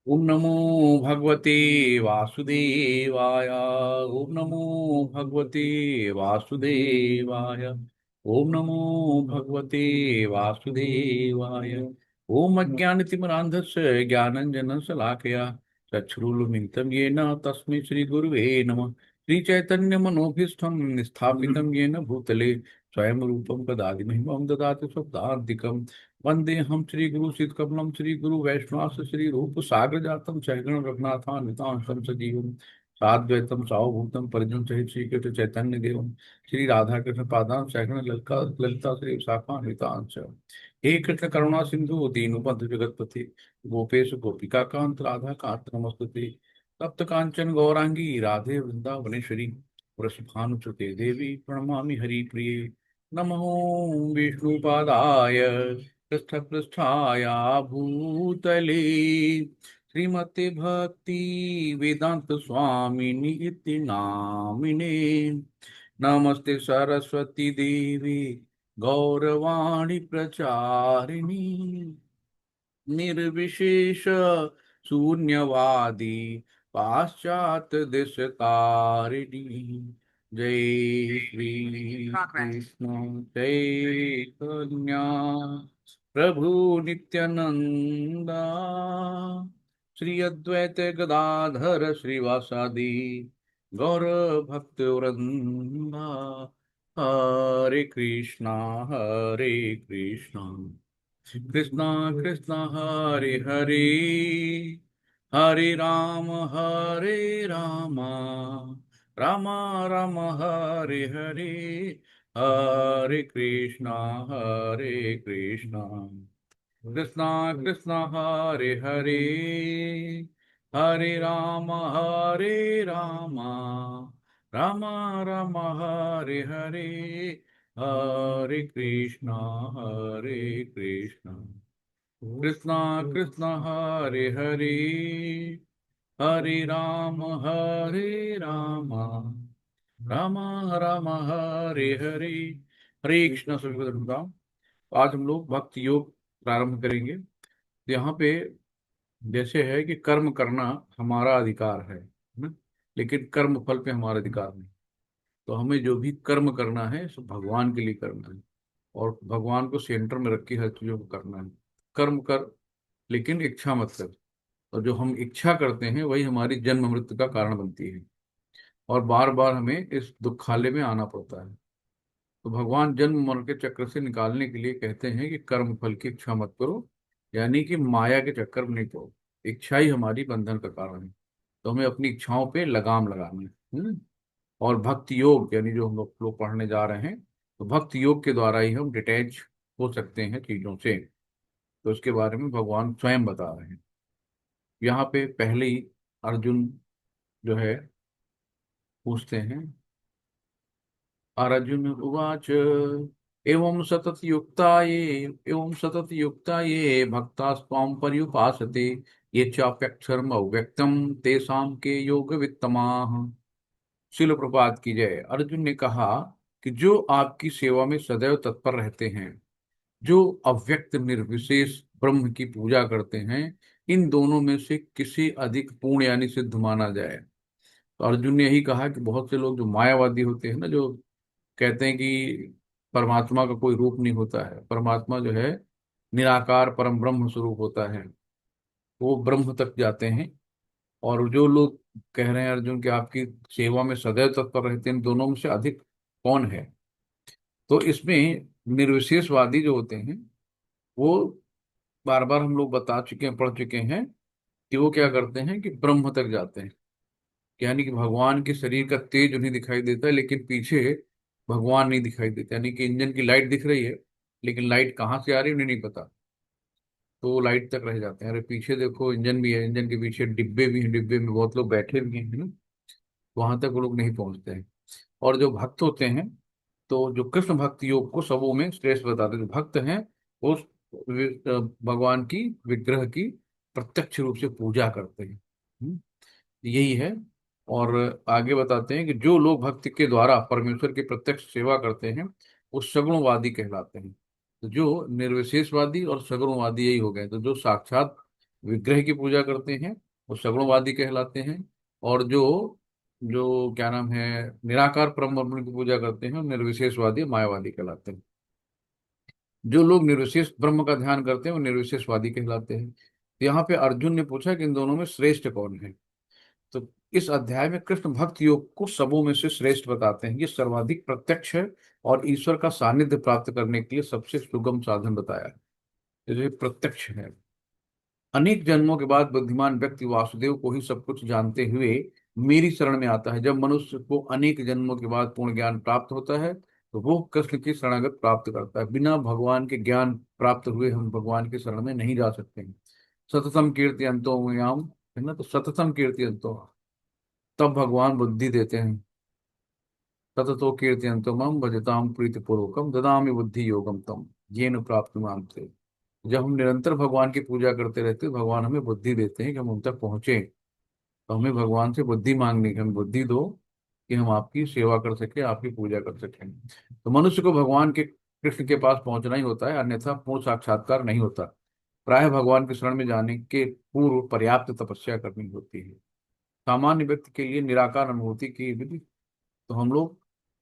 ओम नमो भगवते वासुदेवाय। ओम नमो भगवते वासुदेवाय। ओम नमो भगवते वासुदेवाय। ओम अज्ञानतिमिरान्धस्य ज्ञानञ्जनशलाकया चक्षुरुन्मिलितं येन तस्मै श्रीगुरुवे नमः। श्रीचैतन्यमनोभीष्टं स्थापितं येन भूतले स्वयं रूपं ददाति मह्यं ददाति स्वपदान्तिकम्। वंदेहम श्री गुरु शीत कमलम श्री गुरु वैष्णवास श्री रूप सागर जातम सहगण रघुनाथान्वितांशम सजीवम साद्वैतम सावभूतम परिजन सहित श्री कृष्ण चैतन्य देवम श्री राधा कृष्ण पादान सहगण ललिता ललिता श्री विशाखान्वितांश। हे कृष्ण करुणा सिंधु दीनबंधु जगतपति गोपेश गोपिका कांत राधा कांत नमस्तुते। तप्त कांचन गौरांगी राधे वृंदावनेश्वरी वृषभानुसुते देवी प्रणमामि हरिप्रिये। नमो विष्णुपादाय पृष्ठपृष्ठाया भूतले श्रीमते भक्ति वेदांत स्वामिनि इति नामिने। नमस्ते सरस्वती देवी गौरवाणी प्रचारिणी निर्विशेष शून्यवादी पाश्चात देशतारिणी। जय श्री कृष्ण चैतन्य प्रभु नित्यानंदा श्री अद्वैत गदाधर श्रीवासादि गौर भक्त वृंदा। हरे कृष्णा हरे कृष्णा कृष्णा कृष्णा हरे हरे हरे राम राम राम हरे हरे। हरे कृष्णा कृष्णा कृष्णा हरे हरे हरे राम राम राम हरे हरे। हरे कृष्णा कृष्णा कृष्णा हरे हरे हरे राम राम राम हरे हरे। हरे कृष्णा सभी को धन्यवाद। आज हम लोग भक्ति योग प्रारंभ करेंगे। यहाँ पे जैसे है कि कर्म करना हमारा अधिकार है ना, लेकिन कर्म फल पे हमारा अधिकार नहीं। तो हमें जो भी कर्म करना है सब भगवान के लिए करना है और भगवान को सेंटर में रख के हर चीजों को करना है। कर्म कर, लेकिन इच्छा मत कर। और जो हम इच्छा करते हैं वही हमारी जन्म मृत्यु का कारण बनती है और बार बार हमें इस दुखालय में आना पड़ता है। तो भगवान जन्म मरण के चक्र से निकालने के लिए कहते हैं कि कर्म फल की इच्छा मत करो, यानी कि माया के चक्कर में नहीं पड़ो। इच्छा ही हमारी बंधन का कारण है। तो हमें अपनी इच्छाओं पे लगाम लगानी है। और भक्ति योग यानी जो हम लोग पढ़ने जा रहे हैं, तो भक्ति योग के द्वारा ही हम डिटैच हो सकते हैं चीजों से। तो इसके बारे में भगवान स्वयं बता रहे हैं। यहाँ पे पहले ही अर्जुन जो है पूछते हैं। अर्जुन उवाच एवं सतत युक्ता ये भक्ता स्वाम पर्युपासते ये चाप्यक्षरम अव्यक्तम तेषां के योग वित्तमाः। शिल प्रपात की जय। अर्जुन ने कहा कि जो आपकी सेवा में सदैव तत्पर रहते हैं, जो अव्यक्त निर्विशेष ब्रह्म की पूजा करते हैं, इन दोनों में से किसे अधिक पूर्ण यानी सिद्ध माना जाए। तो अर्जुन ने यही कहा कि बहुत से लोग जो मायावादी होते हैं ना, जो कहते हैं कि परमात्मा का कोई रूप नहीं होता है, परमात्मा जो है निराकार परम ब्रह्म स्वरूप होता है, वो ब्रह्म तक जाते हैं। और जो लोग कह रहे हैं अर्जुन कि आपकी सेवा में सदैव तत्पर रहते हैं, इन दोनों में से अधिक कौन है। तो इसमें निर्विशेषवादी जो होते हैं वो बार बार हम लोग बता चुके हैं, पढ़ चुके हैं कि वो क्या करते हैं कि ब्रह्म तक जाते हैं। यानी कि भगवान के शरीर का तेज उन्हें दिखाई देता है, लेकिन पीछे भगवान नहीं दिखाई देते। यानी कि इंजन की लाइट दिख रही है, लेकिन लाइट कहाँ से आ रही है उन्हें नहीं पता। तो वो लाइट तक रह जाते हैं। अरे पीछे देखो इंजन भी है, इंजन के पीछे डिब्बे भी हैं, डिब्बे में बहुत लोग बैठे भी हैं, है ना। वहां तक वो लोग नहीं पहुंचते हैं। और जो भक्त होते हैं, तो जो कृष्ण भक्ति योग को सबों में श्रेष्ठ बताते हैं, जो भक्त हैं वो भगवान की विग्रह की प्रत्यक्ष रूप से पूजा करते हैं। यही है। और आगे बताते हैं कि जो लोग भक्ति के द्वारा परमेश्वर की प्रत्यक्ष सेवा करते हैं वो सगुणवादी कहलाते हैं। तो जो निर्विशेषवादी और सगुणवादी यही हो गए। तो जो साक्षात विग्रह की पूजा करते हैं वो सगुणवादी कहलाते हैं। और जो जो क्या नाम है, निराकार परम ब्रह्म की पूजा करते हैं वो निर्विशेषवादी मायावादी कहलाते हैं। जो लोग निर्विशेष ब्रह्म का ध्यान करते हैं वो निर्विशेषवादी कहलाते हैं। तो यहाँ पे अर्जुन ने पूछा कि इन दोनों में श्रेष्ठ कौन है। तो इस अध्याय में कृष्ण भक्त योग को सबों में से श्रेष्ठ बताते हैं। ये सर्वाधिक प्रत्यक्ष है और ईश्वर का सानिध्य प्राप्त करने के लिए सबसे सुगम साधन बताया है। तो ये प्रत्यक्ष है। अनेक जन्मों के बाद बुद्धिमान व्यक्ति वासुदेव को ही सब कुछ जानते हुए मेरी शरण में आता है। जब मनुष्य को अनेक जन्मों के बाद पूर्ण ज्ञान प्राप्त होता है तो वो कृष्ण की शरणागत प्राप्त करता है। बिना भगवान के ज्ञान प्राप्त हुए हम भगवान की शरण में नहीं जा सकते हैं। सततम कीर्तयन्तो याम, है ना, तो सततम कीर्तयन्तो, तब भगवान बुद्धि देते हैं। तततो कीर्तयन्तो मम भजताम प्रीतिपूर्वकम ददामि बुद्धि योगम तम येन प्राप्त मानते। जब हम निरंतर भगवान की पूजा करते रहते हैं भगवान हमें बुद्धि देते हैं कि हम उन तक पहुंचे। तो हमें भगवान से बुद्धि मांगनी कि हमें बुद्धि दो कि हम आपकी सेवा कर सके, आपकी पूजा कर सकें। तो मनुष्य को भगवान के कृष्ण के पास पहुंचना ही होता है, अन्यथा पूर्ण साक्षात्कार नहीं होता। प्राय भगवान की शरण में जाने के पूर्व पर्याप्त तपस्या करनी होती है। सामान्य व्यक्ति के लिए निराकार अनुभूति की विधि, तो हम लोग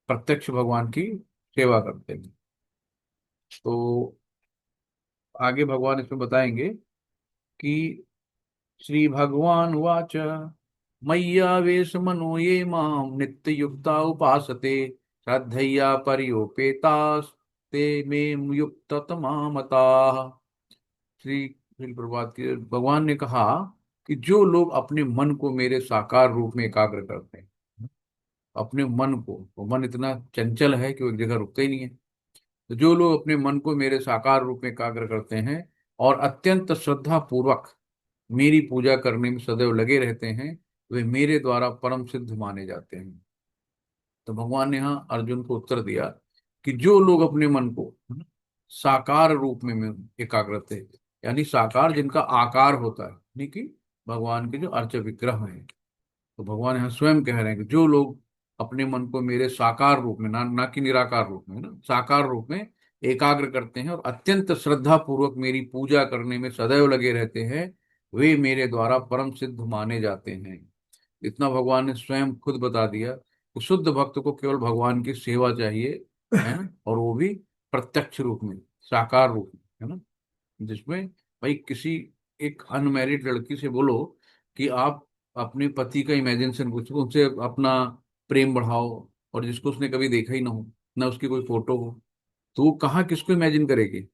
प्रत्यक्ष भगवान की सेवा करते हैं। तो आगे भगवान इसमें बताएंगे कि श्री भगवान वाच मय्यावेश मनो ये माम नित्य युक्ता उपासते श्रद्धया परियोपेतास ते मे युक्त तमामता। श्री प्रभात के भगवान ने कहा कि जो लोग अपने मन को मेरे साकार रूप में एकाग्र करते हैं, अपने मन को, वो मन इतना चंचल है कि वो एक जगह रुकता ही नहीं है। तो जो लोग अपने मन को मेरे साकार रूप में एकाग्र करते हैं और अत्यंत श्रद्धा पूर्वक मेरी पूजा करने में सदैव लगे रहते हैं वे मेरे द्वारा परम सिद्ध माने जाते हैं। तो भगवान ने यहाँ अर्जुन को उत्तर दिया कि जो लोग अपने मन को, है ना, साकार रूप में एकाग्र थे, यानी साकार जिनका आकार होता है, यानी कि भगवान के जो अर्च विग्रह हैं। तो भगवान यहाँ स्वयं कह रहे हैं कि जो लोग अपने मन को मेरे साकार रूप में, ना कि निराकार रूप में, ना साकार रूप में एकाग्र करते हैं और अत्यंत श्रद्धा पूर्वक मेरी पूजा करने में सदैव लगे रहते हैं वे मेरे द्वारा परम सिद्ध माने जाते हैं। इतना भगवान ने स्वयं खुद बता दिया कि शुद्ध भक्त को केवल भगवान की सेवा चाहिए, है ना, और वो भी प्रत्यक्ष रूप में, साकार रूप में, है ना, जिसमें भाई किसी एक अनमैरिड लड़की से बोलो कि आप अपने पति का इमेजिनेशन कुछ उनसे अपना प्रेम बढ़ाओ, और जिसको उसने कभी देखा ही ना हो, ना उसकी कोई फोटो हो, तो वो कहाँ किसको इमेजिन करेगी?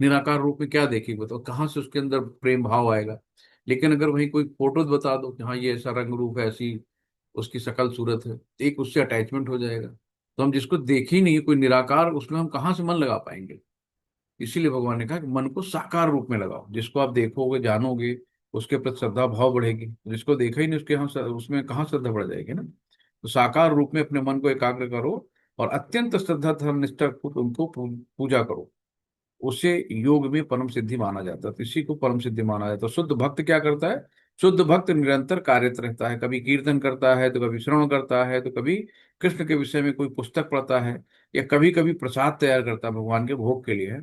निराकार रूप में क्या देखेगी बताओ, कहाँ से उसके अंदर प्रेम भाव आएगा? लेकिन अगर वही कोई फोटो बता दो कि हाँ ये ऐसा रंग रूप है, ऐसी उसकी शकल सूरत है, तो एक उससे अटैचमेंट हो जाएगा। तो हम जिसको देखे ही नहीं, कोई निराकार, उसमें हम कहाँ से मन लगा पाएंगे? इसीलिए भगवान ने कहा कि मन को साकार रूप में लगाओ, जिसको आप देखोगे जानोगे उसके प्रति श्रद्धा भाव बढ़ेगी। जिसको देखा ही नहीं उसके यहाँ उसमें कहाँ श्रद्धा बढ़ जाएगी ना। तो साकार रूप में अपने मन को एकाग्र करो और अत्यंत श्रद्धा धर्म निष्ठा उनको पूजा करो। उसे योग में परम सिद्धि माना जाता है। तो इसी को परम सिद्धि माना जाता है। शुद्ध भक्त क्या करता है? शुद्ध भक्त निरंतर कार्यरत रहता है, कभी कीर्तन करता है तो कभी श्रवण करता है तो कभी कृष्ण के विषय में कोई पुस्तक पढ़ता है, या कभी कभी प्रसाद तैयार करता है भगवान के भोग के लिए, है,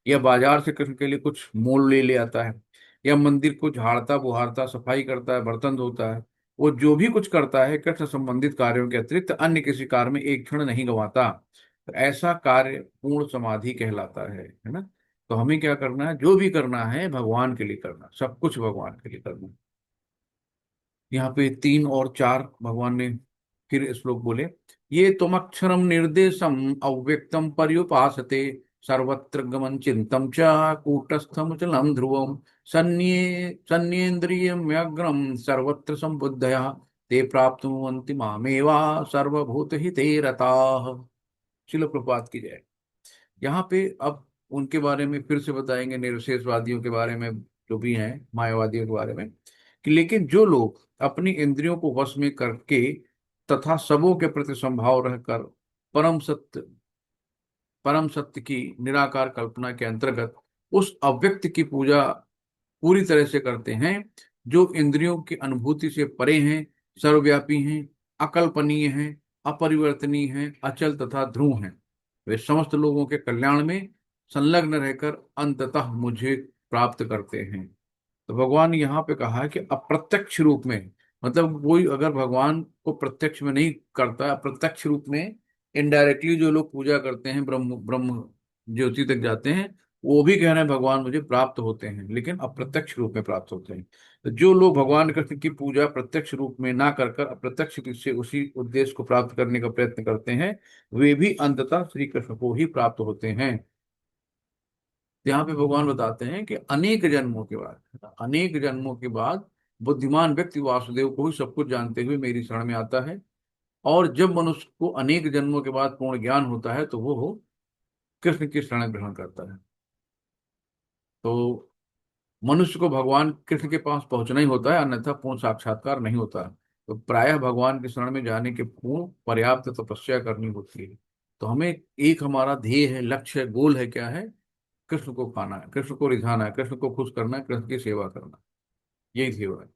या बाजार से कृष्ण के लिए कुछ मोल ले ले आता है, या मंदिर को झाड़ता बुहारता सफाई करता है, बर्तन धोता है। वो जो भी कुछ करता है कृष्ण संबंधित कार्यों के अतिरिक्त अन्य किसी कार्य में एक क्षण नहीं गंवाता। तो ऐसा कार्य पूर्ण समाधि कहलाता है ना। तो हमें क्या करना है? जो भी करना है भगवान के लिए करना, सब कुछ भगवान के लिए करना। यहाँ पे 3 और 4 भगवान ने फिर श्लोक बोले। ये तुम अक्षरम निर्देशम अव्यक्तम पर्युपासते सर्वत्र गमन चिंतम च कूटस्थम चलम ध्रुवम सन्येन्द्रियम व्यग्रम सर्वत्र संबुद्धया ते प्राप्नुवन्ति मामेवा सर्वभूत हिते रताः। शिल प्रपात की जय। यहाँ पे अब उनके बारे में फिर से बताएंगे, निरशेषवादियों के बारे में, जो भी हैं मायावादियों के बारे में, कि लेकिन जो लोग अपनी इंद्रियों को वश में करके तथा सबों के प्रति संभाव रहकर परम सत्य परम सत्य की निराकार कल्पना के अंतर्गत उस अव्यक्त की पूजा पूरी तरह से करते हैं, जो इंद्रियों की अनुभूति से परे हैं, सर्वव्यापी हैं, अकल्पनीय हैं, अपरिवर्तनीय हैं, अचल तथा ध्रुव हैं, वे समस्त लोगों के कल्याण में संलग्न रहकर अंततः मुझे प्राप्त करते हैं। तो भगवान ने यहाँ पे कहा है कि अप्रत्यक्ष रूप में, मतलब कोई अगर भगवान को प्रत्यक्ष में नहीं करता, अप्रत्यक्ष रूप में इनडायरेक्टली जो लोग पूजा करते हैं, ब्रह्म ब्रह्म ज्योति तक जाते हैं, वो भी कह रहे हैं भगवान मुझे प्राप्त होते हैं, लेकिन अप्रत्यक्ष रूप में प्राप्त होते हैं। तो जो लोग भगवान कृष्ण की पूजा प्रत्यक्ष रूप में ना कर कर अप्रत्यक्ष रूप से उसी उद्देश्य को प्राप्त करने का प्रयत्न करते हैं, वे भी अंततः श्री कृष्ण को ही प्राप्त होते हैं। यहाँ पे भगवान बताते हैं कि अनेक जन्मों के बाद, अनेक जन्मों के बाद बुद्धिमान व्यक्ति वासुदेव को ही सब कुछ जानते हुए मेरी शरण में आता है। और जब मनुष्य को अनेक जन्मों के बाद पूर्ण ज्ञान होता है तो वो कृष्ण की शरण ग्रहण करता है। तो मनुष्य को भगवान कृष्ण के पास पहुंचना ही होता है, अन्यथा पूर्ण साक्षात्कार नहीं होता। तो प्रायः भगवान की शरण में जाने के पूर्ण पर्याप्त तपस्या करनी होती है। तो हमें एक हमारा ध्येय है, लक्ष्य है, गोल है, क्या है? कृष्ण को पाना है, कृष्ण को रिझाना है, कृष्ण को खुश करना है, कृष्ण की सेवा करना, यही सेवा है।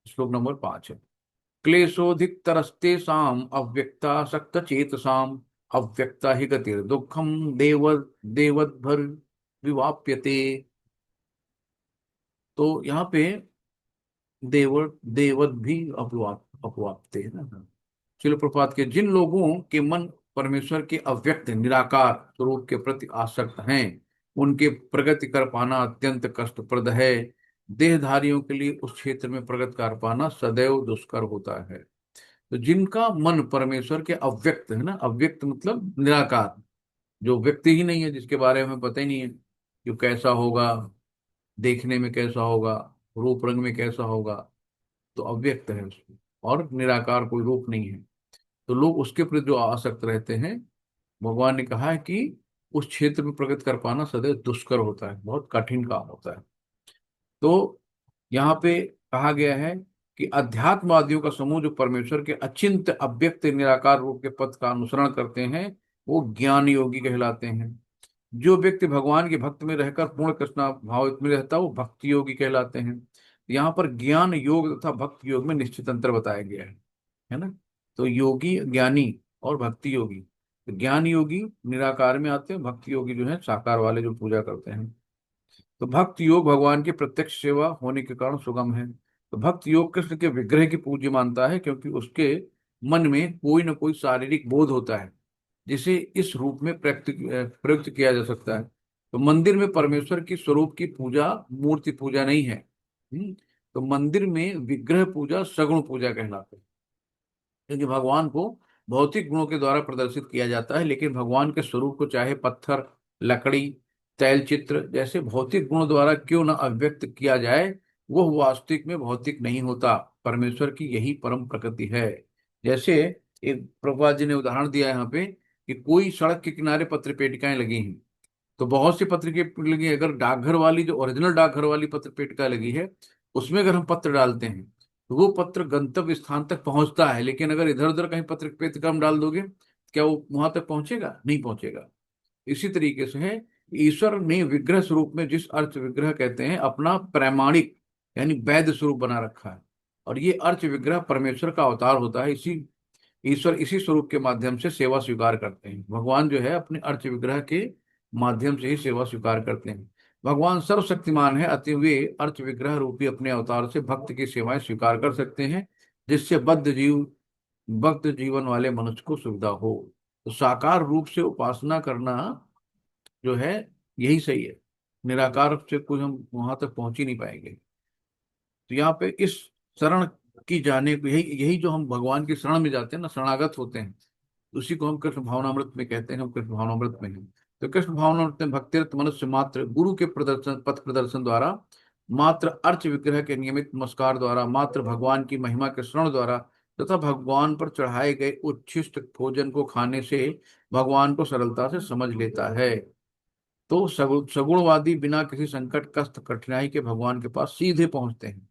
श्लोक नंबर 5 है, क्लेशोधिक तरस्ते साम अव्यक्ता सक्त चेतसाम अव्यक्ता ही गतिर दुखम देव देवद्भर विवाप्यते। तो यहाँ पे देवत भी अपवाप्ते है ना। शिल प्रपात के जिन लोगों के मन परमेश्वर के अव्यक्त निराकार स्वरूप के प्रति आसक्त हैं, उनके प्रगति कर पाना अत्यंत कष्टप्रद है। देहधारियों के लिए उस क्षेत्र में प्रगति कर पाना सदैव दुष्कर होता है। तो जिनका मन परमेश्वर के अव्यक्त है ना, अव्यक्त मतलब निराकार, जो व्यक्ति ही नहीं है, जिसके बारे में हमें पता ही नहीं है कि वो कैसा होगा, देखने में कैसा होगा, रूप रंग में कैसा होगा, तो अव्यक्त है उसमें, और निराकार कोई रूप नहीं है। तो लोग उसके प्रति जो आसक्त रहते हैं, भगवान ने कहा है कि उस क्षेत्र में प्रगति कर पाना सदैव दुष्कर होता है, बहुत कठिन काम होता है। तो यहाँ पे कहा गया है कि अध्यात्मवादियों का समूह जो परमेश्वर के अचिंत्य अव्यक्त निराकार रूप के पथ का अनुसरण करते हैं, वो ज्ञान योगी कहलाते हैं। जो व्यक्ति भगवान के भक्त में रहकर पूर्ण कृष्णा भाव में रहता है, वो भक्ति योगी कहलाते हैं। यहाँ पर ज्ञान योग तथा भक्ति योग में निश्चित अंतर बताया गया है ना। तो योगी ज्ञानी और भक्ति योगी, तो ज्ञान योगी निराकार में आते हैं, भक्ति योगी जो है साकार वाले जो पूजा करते हैं। तो भक्ति योग भगवान की प्रत्यक्ष सेवा होने के कारण सुगम है। तो भक्त योग कृष्ण के विग्रह की पूज्य मानता है, क्योंकि उसके मन में कोई ना कोई शारीरिक बोध होता है जिसे इस रूप में प्रयुक्त किया जा सकता है। तो मंदिर में परमेश्वर की स्वरूप की पूजा मूर्ति पूजा नहीं है। तो मंदिर में विग्रह पूजा सगुण पूजा कहलाते हैं, क्योंकि भगवान को भौतिक गुणों के द्वारा प्रदर्शित किया जाता है, लेकिन भगवान के स्वरूप को चाहे पत्थर, लकड़ी, तैल चित्र जैसे भौतिक गुणों द्वारा क्यों न अभिव्यक्त किया जाए, वह वास्तविक में भौतिक नहीं होता। परमेश्वर की यही परम प्रकृति है। जैसे एक प्रभुपाद जी ने उदाहरण दिया यहाँ पे कि कोई सड़क के किनारे पत्र पेटिकाएं लगी हैं, तो बहुत सी पत्र की लगी, अगर डाकघर वाली जो ओरिजिनल डाकघर वाली पत्र पेटिका लगी है, उसमें अगर हम पत्र डालते हैं तो वो पत्र गंतव्य स्थान तक पहुंचता है। लेकिन अगर इधर उधर कहीं पत्र पेटिका हम डाल दोगे, क्या वो वहां तक पहुंचेगा? नहीं पहुंचेगा। इसी तरीके से है, ईश्वर ने विग्रह स्वरूप में, जिस अर्थ विग्रह कहते हैं, अपना प्रामाणिक यानी वैध स्वरूप बना रखा है। और ये अर्थ विग्रह परमेश्वर का अवतार होता है। इसी ईश्वर इसी स्वरूप के माध्यम से सेवा स्वीकार करते हैं। भगवान जो है अपने अर्थ विग्रह के माध्यम से ही सेवा स्वीकार करते हैं। भगवान सर्वशक्तिमान है, अतः वे अर्थ विग्रह रूपी अपने अवतार से भक्त की सेवाएं स्वीकार कर सकते हैं, जिससे भक्त जीवन वाले मनुष्य को सुविधा हो। तो साकार रूप से उपासना करना जो है, यही सही है। निराकार से कुछ हम वहां तक पहुंच ही नहीं पाएंगे। तो यहाँ पे इस शरण की जाने को, यही यही जो हम भगवान की शरण में जाते हैं ना, शरणागत होते हैं, उसी को हम कृष्ण भावनामृत में कहते हैं। हम कृष्ण भावनामृत में हैं। तो कृष्ण भावनामृत में भक्तिरत मनुष्य मात्र गुरु के प्रदर्शन पथ प्रदर्शन द्वारा, मात्र अर्च विग्रह के नियमित नमस्कार द्वारा, मात्र भगवान की महिमा के श्रवण द्वारा तथा भगवान पर चढ़ाए गए उच्छिष्ट भोजन को खाने से भगवान को सरलता से समझ लेता है। तो सगुणवादी बिना किसी संकट कष्ट कठिनाई के भगवान के पास सीधे पहुंचते हैं।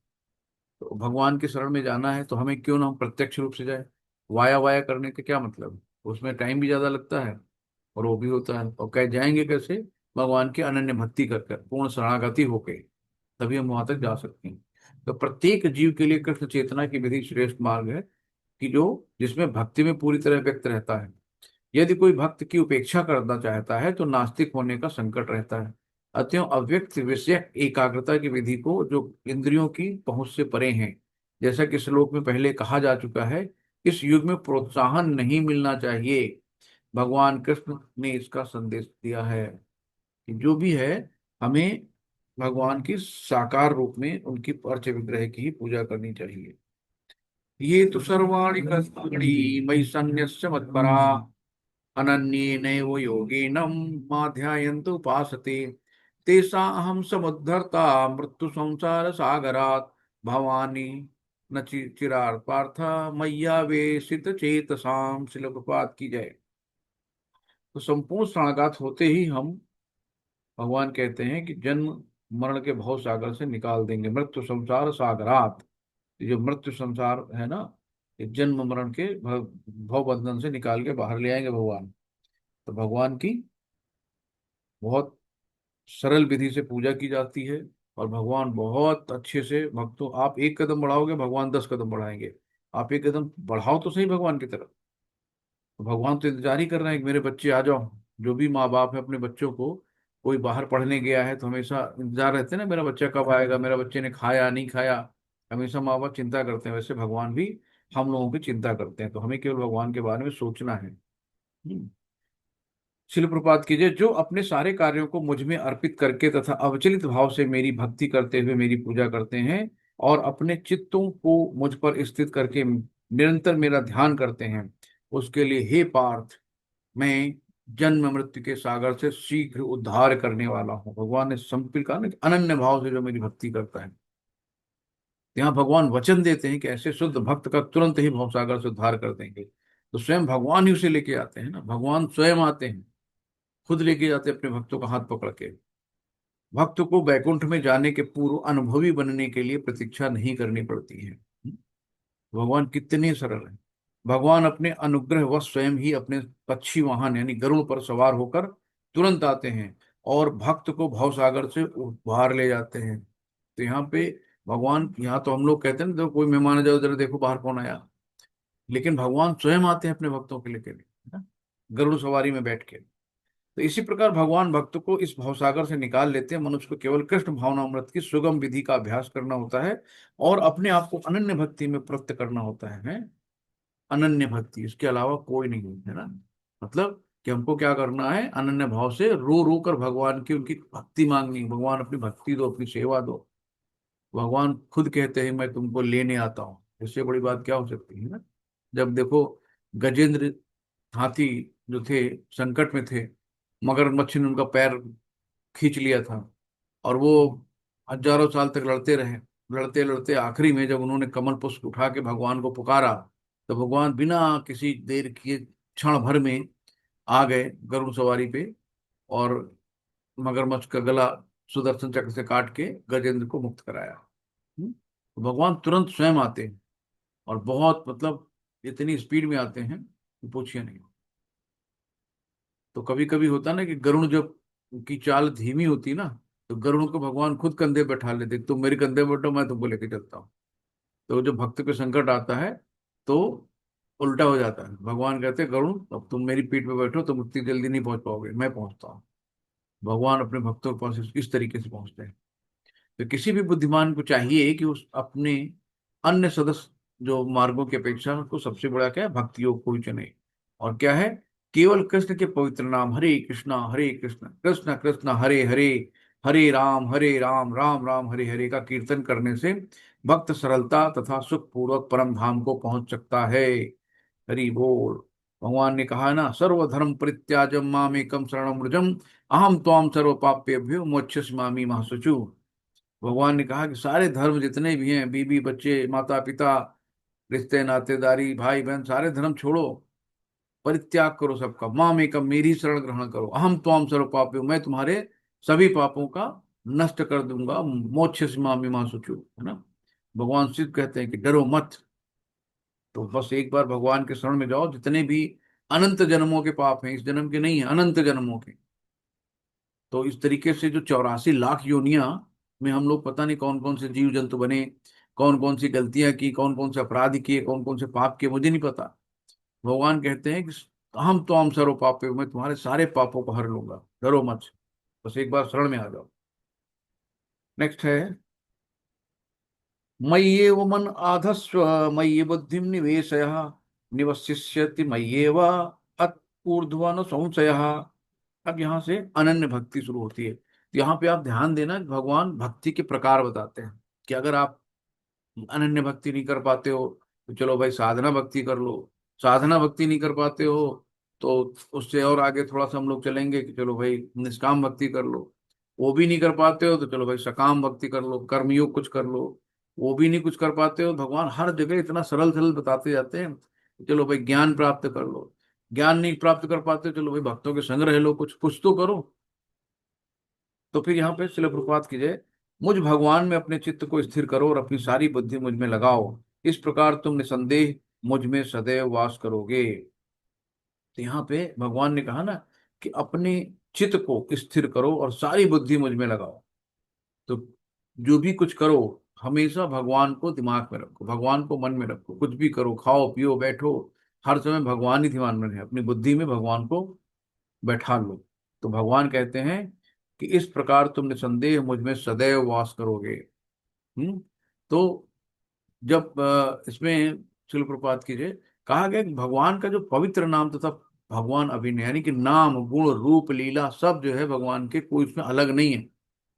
तो भगवान के शरण में जाना है तो हमें क्यों ना हम प्रत्यक्ष रूप से जाए। वाया वाया करने का क्या मतलब? उसमें टाइम भी ज्यादा लगता है और वो भी होता है। और कह जाएंगे कैसे? भगवान की अनन्य भक्ति कर कर, पूर्ण शरणागति होके, तभी हम वहां तक जा सकते हैं। तो प्रत्येक जीव के लिए कृष्ण चेतना की विधि श्रेष्ठ मार्ग है, कि जो जिसमें भक्ति में पूरी तरह व्यक्त रहता है। यदि कोई भक्त की उपेक्षा करना चाहता है तो नास्तिक होने का संकट रहता है। अतएव अव्यक्त विषय एकाग्रता की विधि को जो इंद्रियों की पहुंच से परे हैं, जैसा कि श्लोक में पहले कहा जा चुका है, इस युग में प्रोत्साहन नहीं मिलना चाहिए। भगवान कृष्ण ने इसका संदेश दिया है कि जो भी है, हमें भगवान की साकार रूप में उनकी अर्च विग्रह की ही पूजा करनी चाहिए। ये तो सर्वाणि कर्माणि मयि सन्न्यस्य मत्परा अनन्येनैव योगिनं मां ध्यायन्तु उपासते तेषां अहं समुद्धर्ता मृत्यु संसार सागरात् भवानी न चिरात् पार्थ मय्यावेशित चेतसाम। श्रील प्रपात की जय। तो संपूर्ण शरणागत होते ही हम, भगवान कहते हैं कि जन्म मरण के भव सागर से निकाल देंगे, मृत्यु संसार सागरात। ये जो मृत्यु संसार है ना, ये जन्म मरण के भव बंधन से निकाल के बाहर ले आएंगे भगवान। तो भगवान की बहुत सरल विधि से पूजा की जाती है, और भगवान बहुत अच्छे से, भक्तों आप एक कदम बढ़ाओगे भगवान 10 कदम बढ़ाएंगे। आप एक कदम बढ़ाओ तो सही भगवान की तरफ। तो भगवान तो इंतजार ही कर रहे हैं कि मेरे बच्चे आ जाओ। जो भी माँ बाप है अपने बच्चों को, कोई बाहर पढ़ने गया है तो हमेशा इंतजार रहते हैं ना, मेरा बच्चा कब आएगा, मेरा बच्चे ने खाया नहीं खाया। हमेशा माँ बाप चिंता करते हैं, वैसे भगवान भी हम लोगों की चिंता करते हैं। तो हमें केवल भगवान के बारे में सोचना है। शिल प्रपात कीजिए, जो अपने सारे कार्यों को मुझ में अर्पित करके तथा अविचलित भाव से मेरी भक्ति करते हुए मेरी पूजा करते हैं, और अपने चित्तों को मुझ पर स्थित करके निरंतर मेरा ध्यान करते हैं, उसके लिए हे पार्थ, मैं जन्म मृत्यु के सागर से शीघ्र उद्धार करने वाला हूँ। भगवान ने संपिल कहा ना कि अनन्य भाव से जो मेरी भक्ति करता है। यहाँ भगवान वचन देते हैं कि ऐसे शुद्ध भक्त का तुरंत ही भवसागर से उद्धार कर देंगे। तो स्वयं भगवान ही उसे लेके आते हैं ना, भगवान स्वयं आते हैं, खुद लेके जाते हैं अपने भक्तों का हाथ पकड़ के। भक्त को बैकुंठ में जाने के पूर्व अनुभवी बनने के लिए प्रतीक्षा नहीं करनी पड़ती है। भगवान कितने सरल हैं। भगवान अपने अनुग्रह व स्वयं ही अपने पक्षी वाहन यानी गरुड़ पर सवार होकर तुरंत आते हैं, और भक्त को भवसागर से बाहर ले जाते हैं। तो यहाँ पे भगवान, यहाँ तो हम लोग कहते हैं ना, तो कोई मेहमान आ जाओ जरा देखो बाहर कौन आया, लेकिन भगवान स्वयं आते हैं अपने भक्तों के लिए, है ना, गरुड़ सवारी में बैठ के। तो इसी प्रकार भगवान भक्त को इस भवसागर से निकाल लेते हैं। मनुष्य को केवल कृष्ण भावनामृत की सुगम विधि का अभ्यास करना होता है, और अपने आप को अनन्य भक्ति में प्रवृत्त करना होता है। अनन्य भक्ति, इसके अलावा कोई नहीं है ना। मतलब कि हमको क्या करना है, अनन्य भाव से रो रो कर भगवान की उनकी भक्ति मांगनी। भगवान अपनी भक्ति दो, अपनी सेवा दो। भगवान खुद कहते हैं मैं तुमको लेने आता हूँ, इससे बड़ी बात क्या हो सकती है ना। जब देखो गजेंद्र हाथी जो थे संकट में थे, मगरमच्छ ने उनका पैर खींच लिया था, और वो हजारों साल तक लड़ते रहे। लड़ते लड़ते आखिरी में जब उन्होंने कमल पुष्प उठा के भगवान को पुकारा, तो भगवान बिना किसी देर किए क्षण भर में आ गए गरुड़ सवारी पे, और मगरमच्छ का गला सुदर्शन चक्र से काट के गजेंद्र को मुक्त कराया। तो भगवान तुरंत स्वयं आते हैं, और बहुत मतलब इतनी स्पीड में आते हैं कि पूछिए नहीं। तो कभी कभी होता ना कि गरुड़ जब की चाल धीमी होती ना, तो गरुड़ को भगवान खुद कंधे पे बैठा लेते, तुम मेरे कंधे पे बैठो मैं तुमको लेके चलता हूँ। तो जब भक्त पे संकट आता है तो उल्टा हो जाता है। भगवान कहते हैं गरुड़ अब तुम मेरी पीठ पे बैठो, तुम उतनी जल्दी नहीं पहुंच पाओगे, मैं पहुंचता हूँ। भगवान अपने भक्तों के पास इस तरीके से पहुंचते हैं। तो किसी भी बुद्धिमान को चाहिए कि उस अपने अन्य सदस्य जो मार्गों की अपेक्षा उसको सबसे बड़ा क्या है, भक्ति योग को ही चुने। और क्या है, केवल कृष्ण के पवित्र नाम हरे कृष्ण कृष्ण कृष्ण हरे हरे, हरे राम राम राम हरे हरे का कीर्तन करने से भक्त सरलता तथा सुख पूर्वक परम धाम को पहुंच सकता है। हरि बोल। भगवान ने कहा है ना, सर्वधर्म परित्याजम मामेकम शरणम व्रजम अहम त्वाम सर्व पापेभ्यो मोक्षयिष्यामि मा शुचि। भगवान ने कहा कि सारे धर्म जितने भी हैं, बीबी बच्चे माता पिता रिश्ते नातेदारी भाई बहन, सारे धर्म छोड़ो, परित्याग करो सबका, माम एकम मेरी शरण ग्रहण करो, अहम त्वाम सर्व पापी, मैं तुम्हारे सभी पापों का नष्ट कर दूंगा, मोक्ष से मामी मां सुचु, है ना। भगवान शिव कहते हैं कि डरो मत। तो बस एक बार भगवान के शरण में जाओ, जितने भी अनंत जन्मों के पाप हैं, इस जन्म के नहीं है, अनंत जन्मों के। तो इस तरीके से जो 84 लाख योनियां में हम लोग पता नहीं कौन कौन से जीव जंतु बने, कौन कौन सी गलतियां की, कौन कौन से अपराध किए, कौन कौन से पाप किए, मुझे नहीं पता। भगवान कहते हैं कि हम तो हम सर्व पापे, मैं तुम्हारे सारे पापों को हर लूंगा, डरो मत। बस एक बार शरण में आ जाओ। नेक्स्ट है, मय्येव मन आधस्व मय्य बुद्धिम निवेशय निवसिष्यति मय्येव अत ऊर्ध्वन संशयः। अब यहाँ से अनन्य भक्ति शुरू होती है। यहाँ पे आप ध्यान देना कि भगवान भक्ति के प्रकार बताते हैं कि अगर आप अनन्य भक्ति नहीं कर पाते हो तो चलो भाई साधना भक्ति कर लो। साधना भक्ति नहीं कर पाते हो तो उससे और आगे थोड़ा सा हम लोग चलेंगे कि चलो भाई निष्काम भक्ति कर लो। वो भी नहीं कर पाते हो तो चलो भाई सकाम भक्ति कर लो, कर्मयोग कुछ कर लो। वो भी नहीं कुछ कर पाते हो, भगवान हर जगह इतना सरल सरल बताते जाते हैं। चलो भाई ज्ञान प्राप्त कर लो। ज्ञान नहीं प्राप्त कर पाते, चलो भाई भक्तों के संग रह लो, कुछ कुछ तो करो। तो फिर यहाँ पे शिल प्रपात कीजिए, मुझ भगवान में अपने चित्त को स्थिर करो और अपनी सारी बुद्धि मुझ में लगाओ। इस प्रकार तुम निसंदेह मुझ में सदैव वास करोगे। तो यहाँ पे भगवान ने कहा ना कि अपने चित्त को स्थिर करो और सारी बुद्धि मुझ में लगाओ। तो जो भी कुछ करो हमेशा भगवान को दिमाग में रखो, भगवान को मन में रखो। कुछ भी करो, खाओ पियो बैठो, हर समय भगवान ही ध्यान में रहे, अपनी बुद्धि में भगवान को बैठा लो। तो भगवान कहते हैं कि इस प्रकार तुम निसंदेह मुझ में सदैव वास करोगे। तो जब इसमें शिल प्रपात कीजिए, कहा गया कि भगवान का जो पवित्र नाम तथा भगवान अभिनय यानी कि नाम गुण रूप लीला सब जो है भगवान के, कोई उसमें अलग नहीं है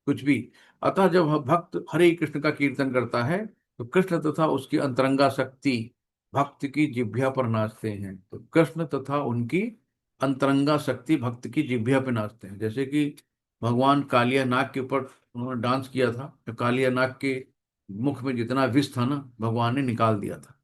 कुछ भी। अतः जब भक्त हरे कृष्ण का कीर्तन करता है तो कृष्ण तथा उसकी अंतरंगा शक्ति भक्त की जिह्वा पर नाचते हैं। तो कृष्ण तथा उनकी अंतरंगा शक्ति भक्त की जिह्वा पे नाचते हैं। जैसे कि भगवान कालिया नाग के ऊपर उन्होंने डांस किया था, तो कालिया नाग के मुख में जितना विष था ना भगवान ने निकाल दिया था।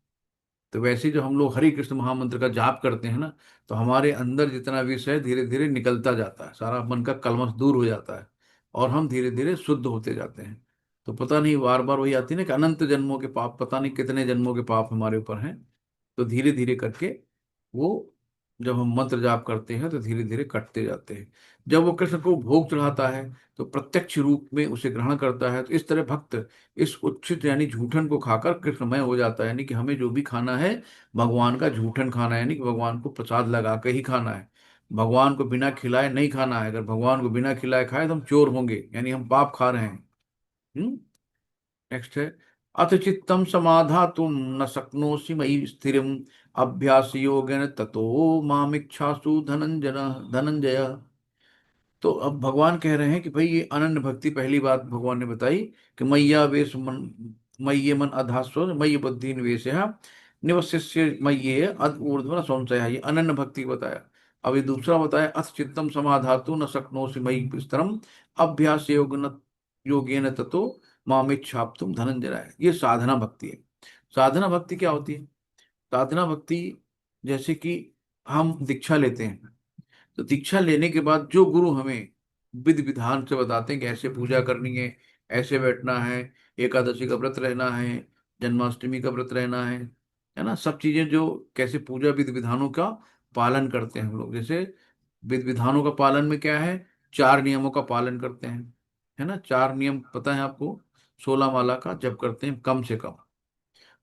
तो वैसे जो हम लोग हरे कृष्ण महामंत्र का जाप करते हैं ना, तो हमारे अंदर जितना विष है धीरे धीरे निकलता जाता है, सारा मन का कलमश दूर हो जाता है और हम धीरे धीरे शुद्ध होते जाते हैं। तो पता नहीं बार बार वही आती है ना कि अनंत जन्मों के पाप, पता नहीं कितने जन्मों के पाप हमारे ऊपर हैं। तो धीरे धीरे करके वो, जब हम मंत्र जाप करते हैं तो धीरे धीरे कटते जाते हैं। जब वो कृष्ण को भोग चढ़ाता है तो प्रत्यक्ष रूप में उसे ग्रहण करता है। तो इस तरह भक्त इस उच्छित यानी झूठन को खाकर कृष्णमय हो जाता है। यानी कि हमें जो भी खाना है भगवान का झूठन खाना है, यानी कि भगवान को प्रसाद लगा के ही खाना है। भगवान को बिना खिलाए नहीं खाना है। अगर भगवान को बिना खिलाए खाए तो हम चोर होंगे, यानी हम पाप खा रहे हैं। नेक्स्ट है, अथ चित्तम समाधातुम न शक्नोषि मयि स्थिरम अभ्यास योगेन ततो मामिच्छासु धनंजय। तो अब भगवान कह रहे हैं कि भाई ये अनन्य भक्ति, पहली बात भगवान ने बताई कि मैया वेश मन मय्ये मन अधास्व मय्य बुद्धि निवेश निवशिष्य मय्ये अध ऊर्ध्व संशय, ये अनन्य भक्ति बताया। अब ये दूसरा बताया, अथ चित्तम समाधातु न शक्नोषि मयि स्तरम अभ्यास योगेन ततो मामिच्छाप्तुम धनंजय, ये साधना भक्ति है। साधना भक्ति क्या होती है? साधना भक्ति जैसे कि हम दीक्षा लेते हैं, तो दीक्षा लेने के बाद जो गुरु हमें विधि विधान से बताते हैं कि ऐसे पूजा करनी है, ऐसे बैठना है, एकादशी का व्रत रहना है, जन्माष्टमी का व्रत रहना है ना, सब चीजें जो कैसे पूजा विधि विधानों का पालन करते हैं हम लोग। जैसे विधि विधानों का पालन में क्या है, चार नियमों का पालन करते हैं, है ना, चार नियम पता है आपको, 16 माला का जप करते हैं कम से कम।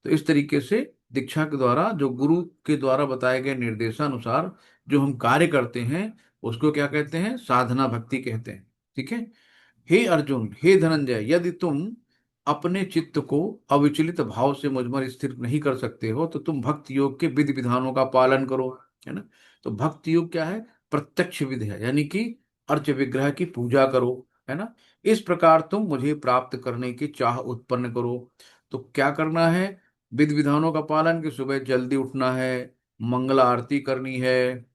तो इस तरीके से दीक्षा के द्वारा जो गुरु के द्वारा बताए गए निर्देशानुसार जो हम कार्य करते हैं उसको क्या कहते हैं, साधना भक्ति कहते हैं। ठीक है। हे अर्जुन, हे धनंजय, यदि तुम अपने चित्त को अविचलित भाव से मुझ पर स्थिर नहीं कर सकते हो तो तुम भक्ति योग के विधि विधानों का पालन करो, है ना। तो भक्ति योग क्या है, प्रत्यक्ष विधि है, यानी कि अर्च विग्रह की पूजा करो, है ना। इस प्रकार तुम मुझे प्राप्त करने की चाह उत्पन्न करो। तो क्या करना है, विधि विधानों का पालन, कि सुबह जल्दी उठना है, मंगला आरती करनी है,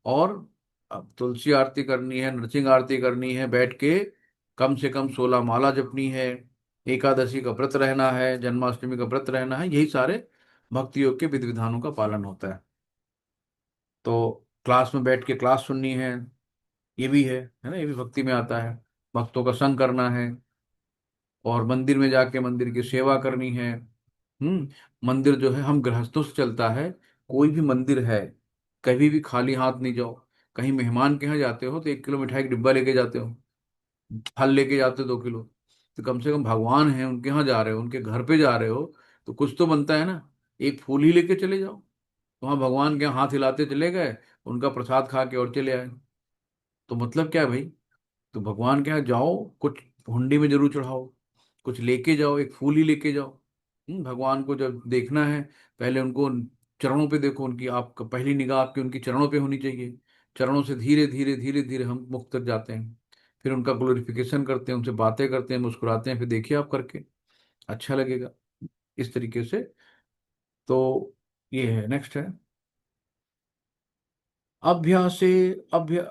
और अब तुलसी आरती करनी है, नृसिंह आरती करनी है, बैठ के कम से कम 16 माला जपनी है, एकादशी का व्रत रहना है, जन्माष्टमी का व्रत रहना है, यही सारे भक्ति योग के विधि विधानों का पालन होता है। तो क्लास में बैठ के क्लास सुननी ये भी है ना, ये भी भक्ति में आता है। भक्तों का संग करना है, और मंदिर में जाके मंदिर की सेवा करनी है। मंदिर जो है हम गृहस्थों से चलता है, कोई भी मंदिर है कभी भी खाली हाथ नहीं जाओ। कहीं मेहमान के यहाँ जाते हो तो 1 किलो मिठाई का डिब्बा लेके जाते हो, फल लेके जाते हो 2 किलो। तो कम से कम भगवान है उनके यहाँ जा रहे हो, उनके घर पे जा रहे हो, तो कुछ तो बनता है ना। एक फूल ही लेके चले जाओ, वहां भगवान के यहाँ हाथ हिलाते चले गए, उनका प्रसाद खा के और चले आए। तो मतलब क्या है भाई, तो भगवान के यहाँ जाओ, कुछ हुंडी में जरूर चढ़ाओ, कुछ लेके जाओ, एक फूल ही लेके जाओ। भगवान को जब देखना है, पहले उनको चरणों पे देखो, उनकी आपका पहली निगाह आपकी उनकी चरणों पे होनी चाहिए। चरणों से धीरे धीरे धीरे धीरे हम मुक्त तक जाते हैं। फिर उनका ग्लोरिफिकेशन करते हैं, उनसे बातें करते हैं, मुस्कुराते हैं, फिर देखिए आप करके अच्छा लगेगा इस तरीके से। तो ये है, नेक्स्ट है अभ्यासे अभ्या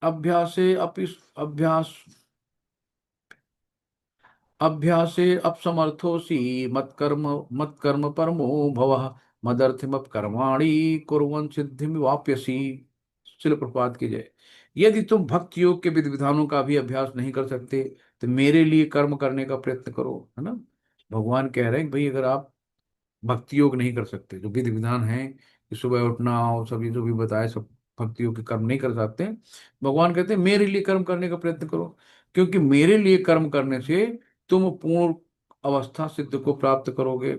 अभ्यासे अपि अभ्यास अभ्यासे अपसमर्थोसी मत्कर्म मत्कर्म परमो भवः मदर्थमप कर्माणि कुर्वन् सिद्धिम वाप्यसी। शिल प्रपात की जय। यदि तुम भक्ति योग के विधि विधानों का भी अभ्यास नहीं कर सकते तो मेरे लिए कर्म करने का प्रयत्न करो, है ना। भगवान कह रहे हैं कि भाई अगर आप भक्ति योग नहीं कर सकते, जो विधि विधान है कि सुबह उठना और सभी जो भी बताए सब भक्ति योग के कर्म नहीं कर सकते, भगवान कहते हैं मेरे लिए कर्म करने का प्रयत्न करो। क्योंकि मेरे लिए कर्म करने से तुम पूर्ण अवस्था सिद्ध को प्राप्त करोगे।